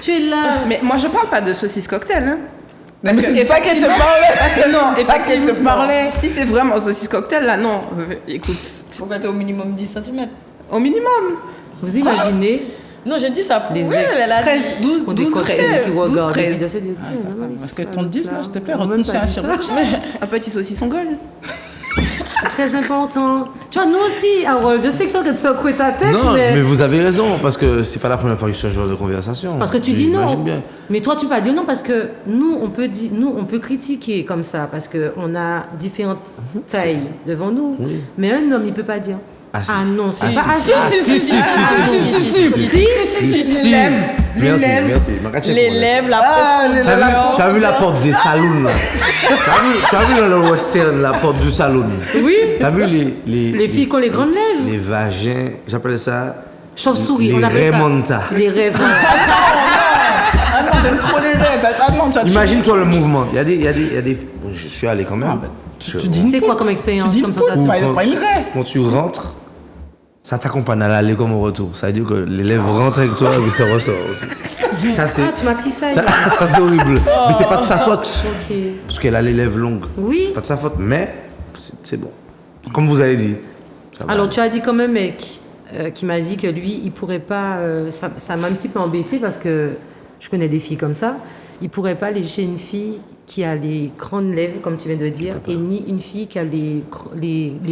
Tu es là. Mais moi, je parle pas de saucisse cocktail. Hein. Mais c'est ça qu'elle te parlait. Parce que non, C'est ça qu'elle te effectivement, parlait. si c'est vraiment saucisse cocktail, là, non. Écoute, Faut que t'aies au minimum 10 cm. au minimum. Vous imaginez Non, j'ai dit ça pour les oui, elle a 13, dit. 12, on 12, 13. 12, 12, 13. Parce que ton 10 là, s'il te plaît, retourne chez un chirurgien. Un petit saucisson gueule. C'est très important. Tu vois, nous aussi, Harold, je sais que toi, tu te secoues ta tête, Non, mais mais... vous avez raison, parce que c'est pas la première fois que je suis ce genre de conversation. Parce que tu dis non. J'imagine bien. Mais toi, tu peux pas dire non parce que nous, on peut critiquer comme ça parce qu'on a différentes tailles devant nous. Oui. Mais un homme, il peut pas dire. Ah, si. Non, c'est Ah, pas. si. Ah, Si. Merci, merci. Les lèvres, la Tu as vu la porte des saloons là? Tu as vu dans le western la porte du salon? Oui. Tu as vu Les filles qui ont les grandes lèvres. les vagins, j'appelle ça Chauve-souris, les on appelle remonta. ça. Les rêves. Ah non, j'aime trop les raids. Ah non, tu as Imagine-toi le mouvement. Il y a des. Bon, je suis allé quand même. tu dis C'est quoi comme expérience, dis comme une poule, sensation? pas une raie. Quand tu rentres, ça t'accompagne à l'aller comme au retour. Ça veut dire que les lèvres rentrent avec toi et puis ça ressort aussi. Ça, c'est. Ah, tu m'as pris ça. Ça, ça, c'est horrible. Mais c'est pas de sa faute. Ok. Parce qu'elle a les lèvres longues. Oui. Pas de sa faute, mais c'est bon. Comme vous avez dit. Ça va. Alors, tu as dit comme un mec qui m'a dit que lui, il pourrait pas. Ça m'a un petit peu embêté parce que je connais des filles comme ça. Il pourrait pas lécher une fille qui a les grandes lèvres, comme tu viens de dire, et ni une fille qui a les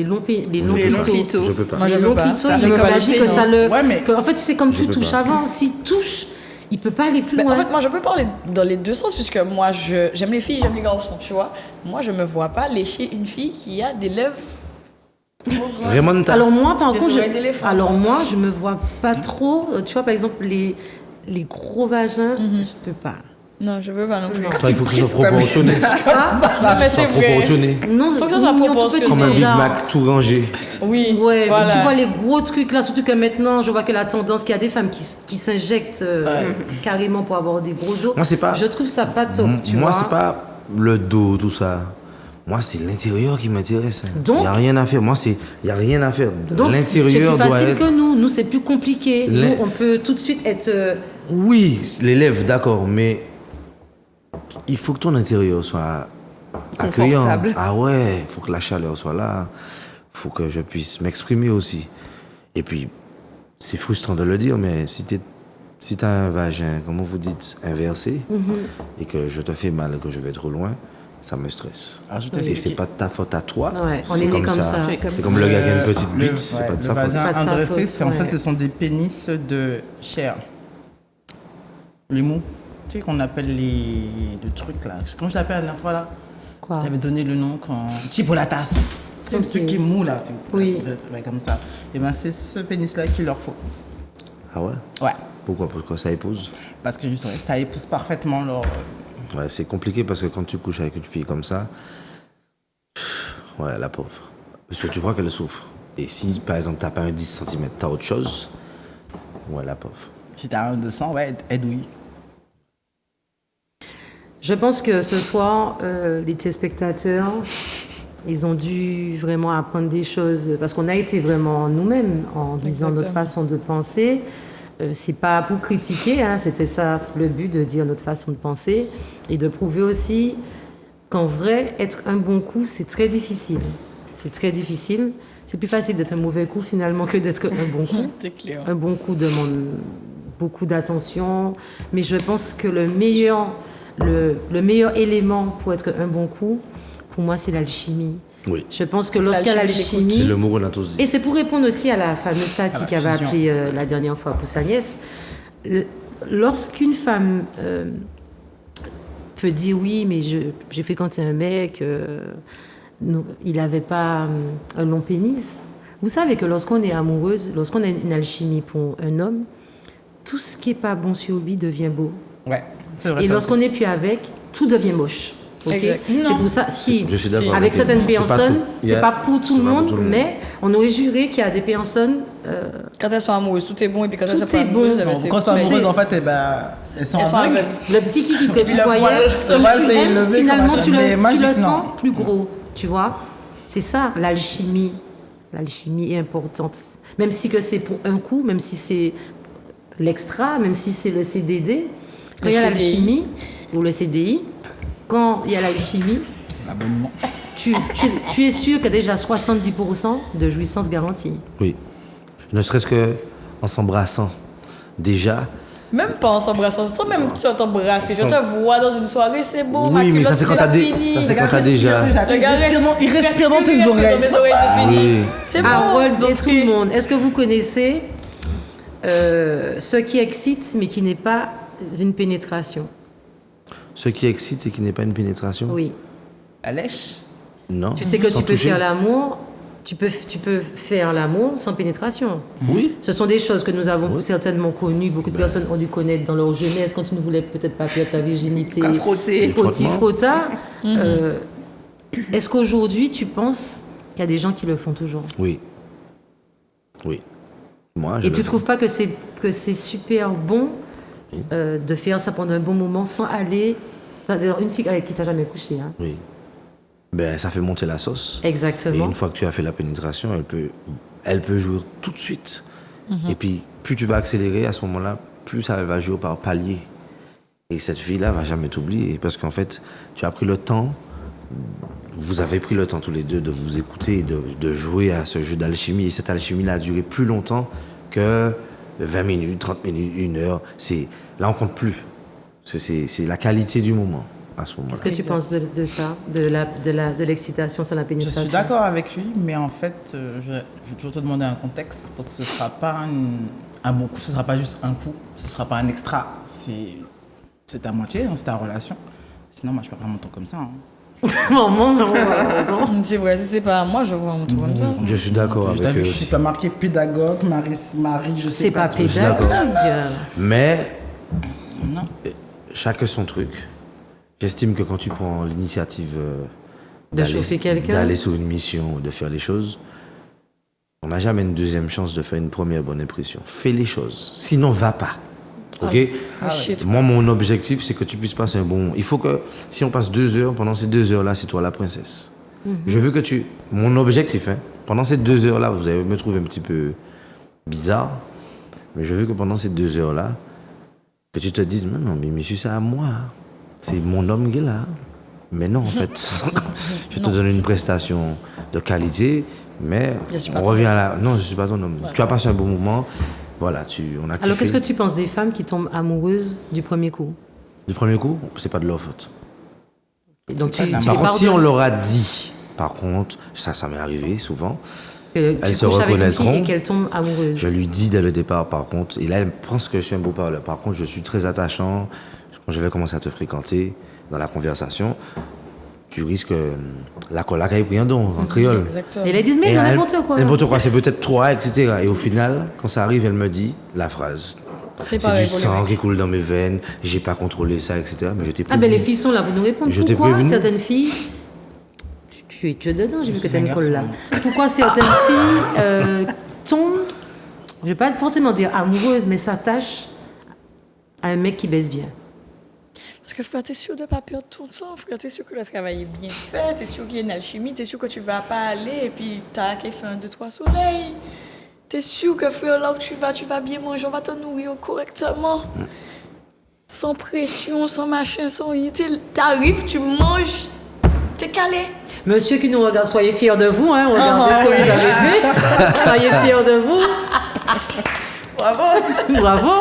longs clitos. Je peux pas. Moi, je Les peux longs pas. clitos, Ça, il je est peux comme pas a dit lécher, que non. ça le. Ouais, mais- que, en fait, tu sais, comme tu peux touches pas. avant, s'il touche, il peut pas aller plus Mais loin. en fait, moi, je peux parler dans les deux sens, puisque moi, j'aime les filles, j'aime les garçons, tu vois. Moi, je me vois pas lécher une fille qui a des lèvres. Vraiment, Alors moi, par Des contre, oreilles d'éléphant. alors moi, je me vois pas trop. Tu vois, par exemple, les gros vagins, je peux pas. Non, je peux pas non plus. Non. il faut que ce soit proportionné. Ah, Non, mais c'est Soit vrai. proportionné. non, Faut que ça soit mignon, tout proportionné. petit Comme un Big standard. Mac tout rangé. Oui, Ouais, mais voilà. tu vois les gros trucs là, surtout que maintenant, je vois que la tendance qu'il y a des femmes qui s'injectent carrément pour avoir des gros dos. Moi, c'est pas- Je trouve ça pas top, tu Moi, vois. c'est pas le dos, tout ça. Moi, c'est l'intérieur qui m'intéresse. Il Donc- n'y a rien à faire. Moi, il n'y a rien à faire. Donc, L'intérieur c'est plus doit facile être. que nous. Nous, c'est plus compliqué. L'in- Nous, on peut tout de suite être. Oui, les lèvres, d'accord, mais il faut que ton intérieur soit accueillant. Confortable. Ah ouais, il faut que la chaleur soit là. Il faut que je puisse m'exprimer aussi. Et puis, c'est frustrant de le dire, mais si t'as un vagin, comment vous dites, inversé, et que je te fais mal et que je vais trop loin, ça me stresse. Alors, je Et t'explique. c'est pas de ta faute à toi. Ouais, on c'est est né comme ça. C'est comme le gars qui a une petite bite, c'est pas de le sa faute. vagin Pas de sa indressé, faute, c'est en fait, ouais. ce sont des pénis de chair. Les mous. Tu sais qu'on appelle le truc là. Comment je l'appelle la dernière fois là? Quoi? Tu avais donné le nom quand. Chipolatas. C'est le Ok. truc qui est mou là. Oui. Ouais, comme ça. Et ben c'est ce pénis là qu'il leur faut. Ah ouais? Ouais. Pourquoi ça épouse? Parce que justement, ça épouse parfaitement leur. Ouais, c'est compliqué parce que quand tu couches avec une fille comme ça, ouais, la pauvre. Parce que tu vois qu'elle souffre. Et si, par exemple, t'as pas un 10 cm, t'as autre chose, ouais, la pauvre. Si t'as un 200, ouais, elle douille. Je pense que ce soir, les téléspectateurs, ils ont dû vraiment apprendre des choses parce qu'on a été vraiment nous-mêmes en disant notre Exactement. façon de penser. C'est pas pour critiquer, hein, c'était ça le but, de dire notre façon de penser et de prouver aussi qu'en vrai, être un bon coup, c'est très difficile. C'est très difficile. C'est plus facile d'être un mauvais coup finalement que d'être un bon coup. C'est clair. Un bon coup demande beaucoup d'attention. Mais je pense que le meilleur élément pour être un bon couple, pour moi, c'est l'alchimie. Oui. Je pense que lorsqu'il y a C'est l'alchimie... le mot qu'on a tous dit. Et c'est pour répondre aussi à la fameuse Tati qui avait fusion. appelé la dernière fois pour sa nièce. Lorsqu'une femme peut dire oui, mais j'ai fréquenté un mec, il n'avait pas un long pénis. Vous savez que lorsqu'on est amoureuse, lorsqu'on a une alchimie pour un homme, tout ce qui n'est pas bon sur lui devient beau. Ouais, c'est vrai. Et ça, lorsqu'on n'est plus avec, tout devient moche. Ok. Exact. C'est pour ça, si, Je suis d'accord avec avec certaines elle. C'est pas personnes, tout. Il y c'est a- pas pour tout c'est le pas pour monde, tout le monde. mais on aurait juré qu'il y a des personnes. Quand elles sont amoureuses, tout est bon, et puis quand Tout elles sont pas est bon. amoureuses, Non, ben, c'est- quand elles sont mais amoureuses, c'est- en fait, elles sont elles sont aveugles. aveugles. Le petit kiki que tu le voyais, voile, sur le voile le s'est tunnel, élevé finalement comme un tu chat. Mais le magique, sens non. plus gros, tu vois. C'est ça, l'alchimie. L'alchimie est importante. Même si que c'est pour un coup, même si c'est l'extra, même si c'est le CDD, quand il y a CDI. l'alchimie, ou le CDI, quand il y a l'alchimie, L'abonnement. tu es sûr qu'il y a déjà 70% de jouissance garantie. Oui. Ne serait-ce que en s'embrassant. Déjà. Même pas en s'embrassant, c'est toi même tu vas t'embrasser. Je te vois dans une soirée, c'est beau. Oui, mais ça, c'est quand t'as fini. ça, c'est quand t'as déjà. Il respire dans tes oreilles. Dans mes oreilles, c'est fini. Oui. C'est bon. Harold et Donc, tout le monde, est-ce que vous connaissez ce qui excite mais qui n'est pas une pénétration? Ce qui excite et qui n'est pas une pénétration. Oui. La lèche. Non. Tu sais que Sans tu peux toucher. faire l'amour, tu peux faire l'amour sans pénétration. Oui. Ce sont des choses que nous avons certainement connues, beaucoup de personnes ont dû connaître dans leur jeunesse quand tu ne voulais peut-être pas perdre ta virginité. Qu'à frotter. Frotti, Frottement. frotta. Est-ce qu'aujourd'hui tu penses qu'il y a des gens qui le font toujours? Oui. Oui. Moi, je Et le tu fais. trouves pas que c'est super bon de faire ça pendant un bon moment sans aller... C'est-à-dire une fille avec qui tu n'as jamais couché. Hein. Oui. Ben, ça fait monter la sauce. Et Exactement. une fois que tu as fait la pénétration, elle peut jouer tout de suite. Et puis, plus tu vas accélérer à ce moment-là, plus elle va jouer par palier. Et cette fille-là va jamais t'oublier. Parce qu'en fait, tu as pris le temps, vous avez pris le temps tous les deux de vous écouter et de jouer à ce jeu d'alchimie. Et cette alchimie-là a duré plus longtemps que 20 minutes, 30 minutes, 1 heure. Là, on compte plus. C'est la qualité du moment à ce moment-là. Qu'est-ce que tu penses de ça, de l'excitation sans la Je pénétration? suis d'accord avec lui, mais en fait, je vais toujours te demander un contexte. Donc, ce ne sera pas un bon coup, ce ne sera pas juste un coup, ce ne sera pas un extra. C'est ta moitié, hein, c'est ta relation. Sinon, moi, je ne perds pas mon temps comme ça. Hein. Maman, C'est vrai, si c'est pas moi, je vois un truc comme ça. Je suis d'accord Je avec t'ai vu, eux je suis aussi. pas marqué pédagogue, Marie, je sais c'est pas trop. pédagogue. Mais Non. chacun son truc. J'estime que quand tu prends l'initiative De chauffer quelqu'un. d'aller sur une mission ou de faire les choses, on n'a jamais une deuxième chance de faire une première bonne impression. Fais les choses. Sinon, va pas. Ok? Shit. Moi, mon objectif, c'est que tu puisses passer un bon moment. Il faut que, si on passe 2 heures, pendant ces 2 heures-là, c'est toi la princesse. Je veux que mon objectif, hein, pendant ces 2 heures-là, vous allez me trouver un petit peu bizarre, mais je veux que pendant ces 2 heures-là, que tu te dises, non, mais monsieur, c'est à moi. C'est mon homme qui est là. Mais non, en fait, je te donne une prestation de qualité, mais Je suis pas on ton revient à la... Non, je ne suis pas ton homme. Tu as passé un bon moment. Voilà, on a kiffé. Alors, qu'est-ce que tu penses des femmes qui tombent amoureuses du premier coup? Du premier coup, c'est pas de leur faute. Et donc, C'est pas de la tu Par les contre, si on pardonnes. leur a dit, par contre, ça m'est arrivé souvent, Que elles tu se couches avec une fille reconnaîtront. et qu'elle tombe amoureuse. je lui dis dès le départ, par contre, et là, elle pense que je suis un beau parleur. Par contre, je suis très attachant. Quand je vais commencer à te fréquenter dans la conversation, tu risques la colaque est pris en don, en créole. Exactement. Et elles disent, mais Et elle- n'importe quoi. N'importe quoi, c'est peut-être toi, etc. Et au final, quand ça arrive, elle me dit la phrase. C'est C'est pareil du pour les sang mecs. qui coule dans mes veines, j'ai pas contrôlé ça, etc. Mais je t'ai Ah, ben les filles sont là pour nous répondre. Je t'ai Pourquoi prévenu. certaines filles. Tu es dedans, j'ai vu que suis c'est un Nicole là. garçon. Pourquoi certaines filles tombent, je vais pas forcément dire amoureuses, mais s'attachent à un mec qui baisse bien? Parce que frère, t'es sûr de ne pas perdre ton temps, frère, t'es sûr que le travail est bien fait, t'es sûr qu'il y a une alchimie, t'es sûr que tu vas pas aller et puis t'as qu'à faire 2-3 soleils. T'es sûr que frère, là où tu vas bien manger, on va te nourrir correctement. Sans pression, sans machin, sans rien. T'arrives, tu manges, t'es calé. Monsieur qui nous regarde, soyez fiers de vous, hein, regardez ce que vous avez fait. Soyez fiers de vous. Bravo. Bravo.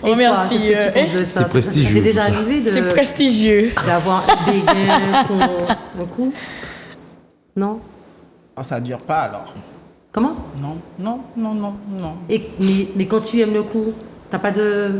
Oh, Et merci. toi, qu'est-ce que tu penses de ça? C'est prestigieux, C'est déjà tout ça. arrivé C'est prestigieux. d'avoir des gains pour un coup? Non? Oh, ça dure pas alors. Comment? Non. Mais quand tu aimes le coup, t'as pas de...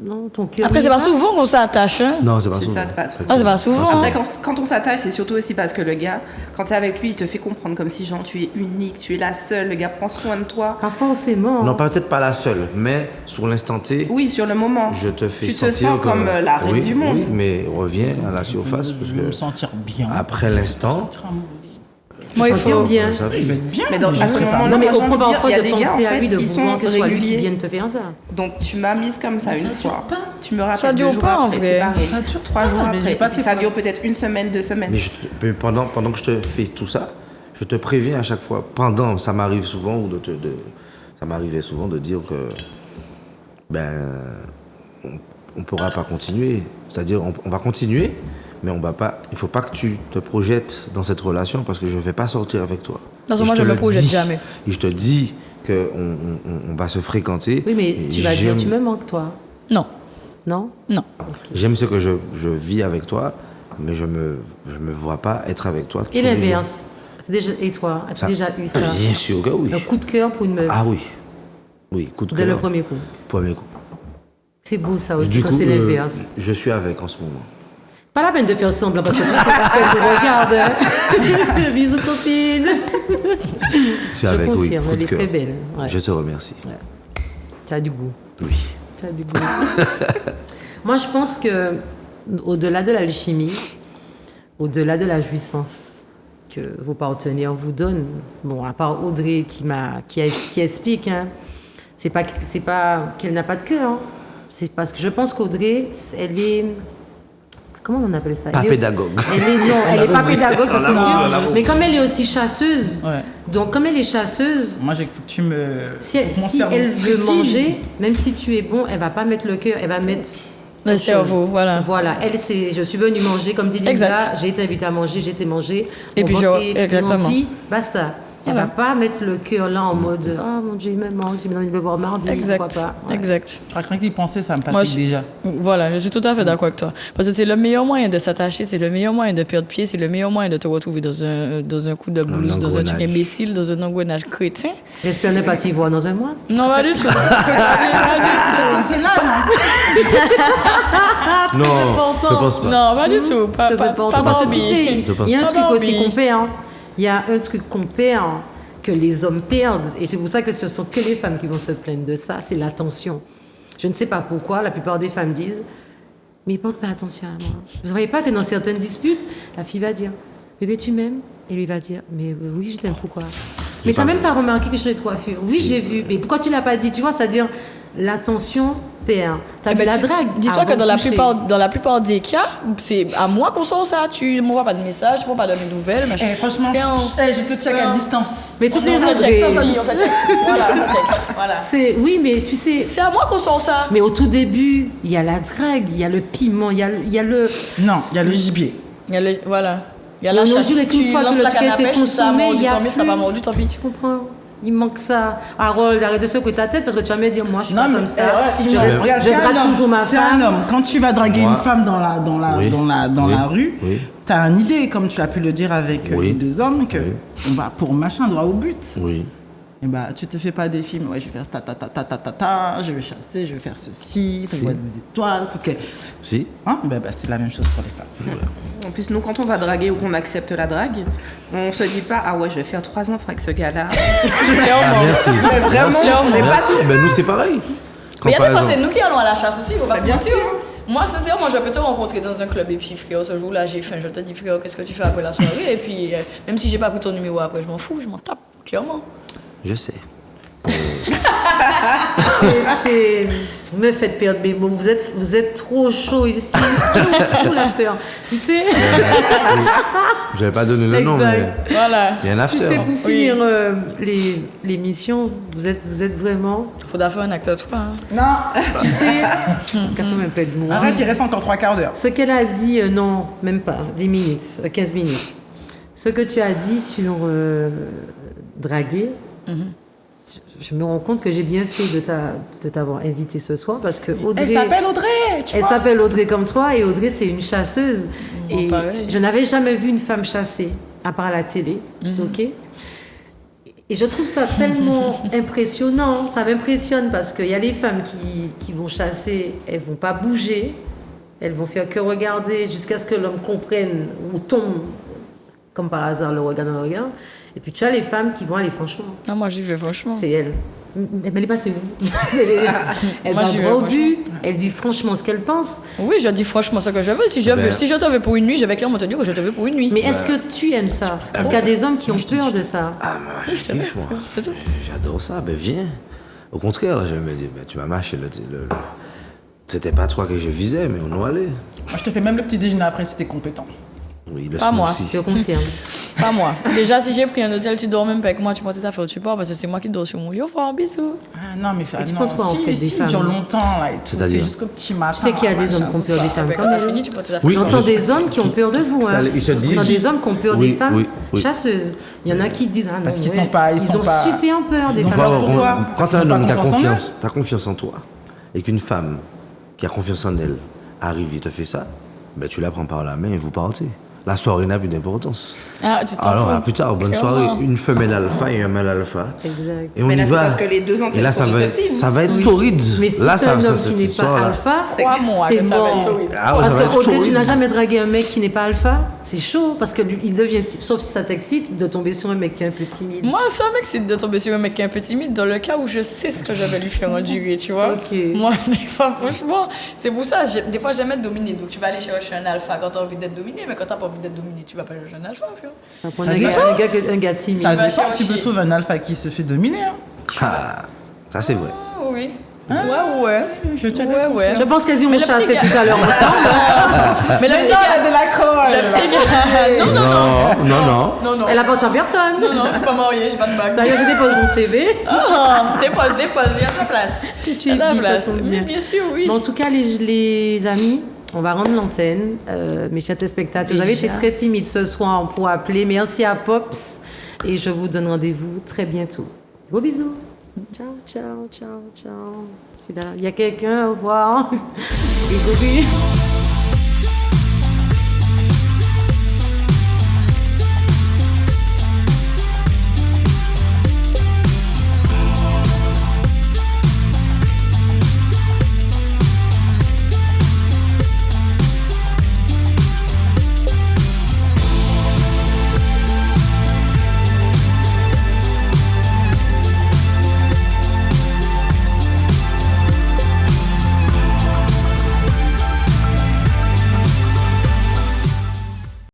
Non, ton cœur... Après, c'est pas souvent qu'on s'attache. Hein? Non, c'est pas C'est souvent. ça, c'est pas souvent. Ah, c'est pas souvent. Après, Hein? quand on s'attache, c'est surtout aussi parce que le gars, quand tu es avec lui, il te fait comprendre comme si genre tu es unique, tu es la seule, le gars prend soin de toi. Pas forcément. Non, peut-être pas la seule, mais sur l'instant T, Oui, sur le moment. je te fais Tu te sentir sens comme la reine oui, du monde. Oui, mais reviens à la surface parce Je vais me que sentir bien. après l'instant, Sentir amoureuse. Moi, il sentir faut. bien. ça, Je vais être bien. Mais dans- je à ce serai pas- moment-là, Non, mais moi, on j'ai prend envie de dire, parfois il y a de des gars, penser en à fait, lui, de ils vouloir sont que ce soit lui qui réguliers. vienne te faire ça. Donc tu m'as mise comme ça une fois. Tu me rappelles Ça dure 2 jours pas, en après, vrai. c'est pareil. Ça dure 3 pas, jours mais après. j'ai Et passé puis ça par- dure peut-être 1 semaine, 2 semaines. mais pendant que je te fais tout ça, je te préviens à chaque fois. Pendant, ça m'arrive souvent ça m'arrivait souvent de dire que on pourra pas continuer. C'est-à-dire on va continuer, mais on va pas. Il faut pas que tu te projettes dans cette relation parce que je vais pas sortir avec toi. Non, Et moi, te je me le projette dis. jamais. Et je te dis que on va se fréquenter. Oui, mais Et tu vas dire, j'aime- tu me manques, toi. Non. Non? Non. J'aime ce que je vis avec toi, mais je me vois pas être avec toi. Et tous les jours. l'inverse. Et toi, as-tu Ça- déjà eu ça? Bien sûr que oui. Un coup de cœur pour une meuf, Ah oui. Oui, coup de dès cœur. le premier coup. Premier coup. C'est beau ça aussi, Du quand coup, c'est l'inverse. je suis avec en ce moment. Pas la peine de faire semblant, parce que c'est pas que je regarde. Hein. Bisous, copine. Je suis Je avec, oui, confirme, coup elle de est très cœur. belle. Ouais. Je te remercie. Tu as du goût. Oui. Tu as du goût. Moi, je pense que au-delà de l'alchimie, au-delà de la jouissance que vos partenaires vous donnent, bon, à part Audrey qui explique, hein, c'est pas qu'elle n'a pas de cœur. Hein. C'est parce que je pense qu'Audrey, elle est... Comment on appelle ça? Pas pédagogue. Elle est pas pédagogue, ça, c'est on a sûr. compris. Mais comme elle est aussi chasseuse, Ouais. donc comme elle est chasseuse, Moi, j'ai que tu me. si mon cerveau elle veut frétille. manger, même si tu es bon, elle va pas mettre le cœur, elle va mettre Le autre cerveau, chose. voilà. Voilà, elle c'est je suis venue manger comme dit Linda, Exact. j'ai été invitée à manger, j'ai été manger. Et mon puis ventre je- est exactement. rempli, basta. Elle Voilà. va pas mettre le cœur là en mode oh mon Dieu, il me manque, j'ai envie de le voir mardi, Exact. pourquoi pas. Ouais. Exact. Je crois que rien qu'y penser, ça me Moi, fatigue déjà. Voilà, je suis tout à fait d'accord avec toi. Parce que c'est le meilleur moyen de s'attacher, c'est le meilleur moyen de perdre pied, c'est le meilleur moyen de te retrouver dans un coup de blues, dans un truc engrenage. imbécile, dans un engrenage crétin. J'espère ne pas t'y voir dans un mois. Non, pas du tout. C'est là, Non, je pense pas. Non, pas du tout. Pas, Très pas, important. pas Parce que tu Barbie. sais, Je pense il y a un pas. truc Pas aussi Barbie. qu'on perd. Hein. Il y a un truc qu'on perd, que les hommes perdent. Et c'est pour ça que ce sont que les femmes qui vont se plaindre de ça. C'est l'attention. Je ne sais pas pourquoi. La plupart des femmes disent mais ils portent pas attention à moi. Vous ne voyez pas que dans certaines disputes, la fille va dire bébé, tu m'aimes? Et lui va dire mais oui, je t'aime, pourquoi? Mais tu n'as même pas remarqué que je changeais de coiffure? Oui, j'ai vu. Mais pourquoi tu l'as pas dit? Tu vois, c'est-à-dire l'attention perd. T'as Eh vu ben, la tu- drague? Dis-toi avant que dans de la, coucher. dans la plupart des cas, c'est à moi qu'on sort ça. Tu m'envoies pas de message, tu m'envoies pas de mes nouvelles. machin. Eh, franchement, Frère, je te check à frère. distance. Mais toutes on les se autres, check, j'ai- on se check. Voilà, on se check. Voilà. oui, mais tu sais, C'est à moi qu'on sort ça. mais au tout début, il y a la drague, il y a le piment, il y a le... Non, il y a le gibier. Il y a voilà. Il y a On la nous chasse. dit qu'une Tu fois que lances le la truc a canne à été pêche, si ça a consommé, mordu, il y a tant mieux, si ça n'a pas plus. mordu, tant pis. Tu comprends? Il manque ça. Harold, arrête de secouer ta tête parce que tu vas me dire, moi, je suis Non, pas mais comme ça. ouais, je reste, regarde, je t'es un drague homme, toujours ma t'es un femme. homme. Quand tu vas draguer Moi. une femme dans Oui. Oui. la rue, Oui. t'as une idée, comme tu as pu le dire avec Oui. les deux hommes, que Oui. on va pour machin droit au but. Oui. Et bah, tu te fais pas des films, ouais, je vais faire ta, je vais chasser, je vais faire ceci, faut que je vois des étoiles, faut que. Si. Hein? Bah, c'est la même chose pour les femmes. En plus, nous, quand on va draguer ou qu'on accepte la drague, on se dit pas ah ouais, je vais faire 3 enfants avec ce gars-là. Ah, merci. Mais vraiment, Merci. on n'est pas Merci. tous Ben, nous, c'est pareil. Mais il y a Quand, des par fois, c'est exemple- nous qui allons à la chasse aussi, il faut pas se bien mentir. sûr. Moi, sincèrement, je peux te rencontrer dans un club et puis, frère, ce jour-là, j'ai faim, je te dis, frère, qu'est-ce que tu fais après la soirée? Et puis, même si j'ai pas pris ton numéro après, je m'en fous, je m'en tape, clairement. Je sais. C'est... Vous me faites perdre mes mots. Vous êtes trop chaud ici. Trop l'after. Tu sais? Je vais pas donner le nom, mais Exact. Voilà. il y a un Tu after. sais, pour Oui. finir l'émission, vous êtes vraiment... Faudra faire un acte 3. Hein. Non, Tu sais... T'as fait un peu de mots. arrête, il reste encore 3 quarts d'heure. Ce qu'elle a dit, non, même pas, 10 minutes, 15 minutes. Ce que tu as dit sur draguer, je me rends compte que j'ai bien fait de t'avoir invité ce soir parce que Audrey... Elle s'appelle Audrey, tu Elle vois. s'appelle Audrey comme toi et Audrey, c'est une chasseuse. Bon, Et pareil. je n'avais jamais vu une femme chasser, à part à la télé, ok? Et je trouve ça tellement impressionnant, ça m'impressionne parce qu'il y a les femmes qui vont chasser, elles vont pas bouger, elles vont faire que regarder jusqu'à ce que l'homme comprenne ou tombe, comme par hasard, le regard dans le regard. Et puis tu as les femmes qui vont aller franchement, Non, moi, j'y vais, franchement. c'est elle. Mais elle est passée où? Elle Moi, va j'y droit vais, au but, elle dit franchement ce qu'elle pense. Oui, je dis franchement ce que je veux. Si je te veux pour une nuit, je vais clairement te dire que je te veux pour une nuit. Mais est-ce que tu aimes ça? Parce qu'il y a des hommes qui ont peur de ça. Ah, moi, je kiffe, moi. c'est tout. J'adore ça. Ben, viens. Au contraire, là, je me dis, ben, tu m'as mâché C'était pas toi que je visais, mais on y allait. Moi, je te fais même le petit déjeuner après si t'es compétent. Oui, le Pas moi. smoothie. Je confirme. Pas moi. Déjà, si j'ai pris un hôtel, tu dors même pas avec moi, tu prends tes affaires, tu pars parce que c'est moi qui dors sur mon lit. Au revoir, bisous. Ah non, mais tu non, penses quoi, en fait, des si femmes dure longtemps, là, et tout, C'est-à-dire c'est jusqu'au petit matin. Tu sais qu'il y a des hommes qui ont peur des femmes Ben, comme quand t'as elle. fini, tu prends tes affaires. Oui, J'entends je- des hommes qui ont peur de vous. Ça, Hein. ils se disent- J'entends des hommes qui ont peur Oui, des femmes oui, oui. chasseuses. Il y en a qui disent ah non, Parce qu'ils ouais, sont pas- ils sont ont pas- super peur des ils ont femmes. pas- Quand toi, quand ils un ont pas homme qui a confiance en confiance, t'as confiance en toi, et qu'une femme qui a confiance en elle arrive et te fait ça, ben tu la prends par la main et vous partez. La soirée n'a plus d'importance. Ah, tu t'en Alors, fous. à plus tard, bonne Clairement. soirée. Une femelle alpha et un mâle alpha. Exact. Et on Mais y là, c'est va. parce que les deux antennes Et là, sont réceptives. ça va être torride. Mais si là, c'est un homme cette qui n'est pas histoire-là. alpha, Crois-moi c'est que ça va mort. être horrible. Ah ouais, Parce ça va que être Audrey, tu horrible. n'as jamais dragué un mec qui n'est pas alpha, c'est chaud parce que lui, il devient, sauf si ça t'excite, de tomber sur un mec qui est un peu timide. Moi, ça m'excite de tomber sur un mec qui est un peu timide dans le cas où je sais ce que je vais lui faire endurer, tu vois. Ok. Moi, des fois, franchement, c'est pour ça, des fois, j'aime être dominée. Donc, tu vas aller chercher un alpha quand tu as envie d'être dominé, mais quand tu n'as pas envie d'être dominé, tu vas pas chercher un alpha, tu vois. On va prendre Ça un dépend. gars timide. Ça va dépend, tu chercher. peux trouver un alpha qui se fait dominer. Hein. Ah, ça, c'est vrai. Ah, oui. Ouais. Je te le Ouais, ouais. Je pense qu'elles y ont Mais le chassé petit gars- tout à l'heure ensemble. Mais le Mais petit non, elle a gars. de la colle. Non. Non. Elle apporte champion personne. Non, je suis pas mariée, j'ai pas de bague. D'ailleurs, je dépose mon CV. Ah, dépose, il y a de la place. que tu Il y a de la dis, ça place. tombe bien. Bien sûr, oui. Mais en tout cas, les amis, on va rendre l'antenne. Mes chers téléspectateurs, vous avez été Déjà. très timides ce soir pour appeler. Merci à Pops. Et je vous donne rendez-vous très bientôt. Gros bisous. Ciao. C'est là. Il y a quelqu'un, au revoir. Et gros bisous.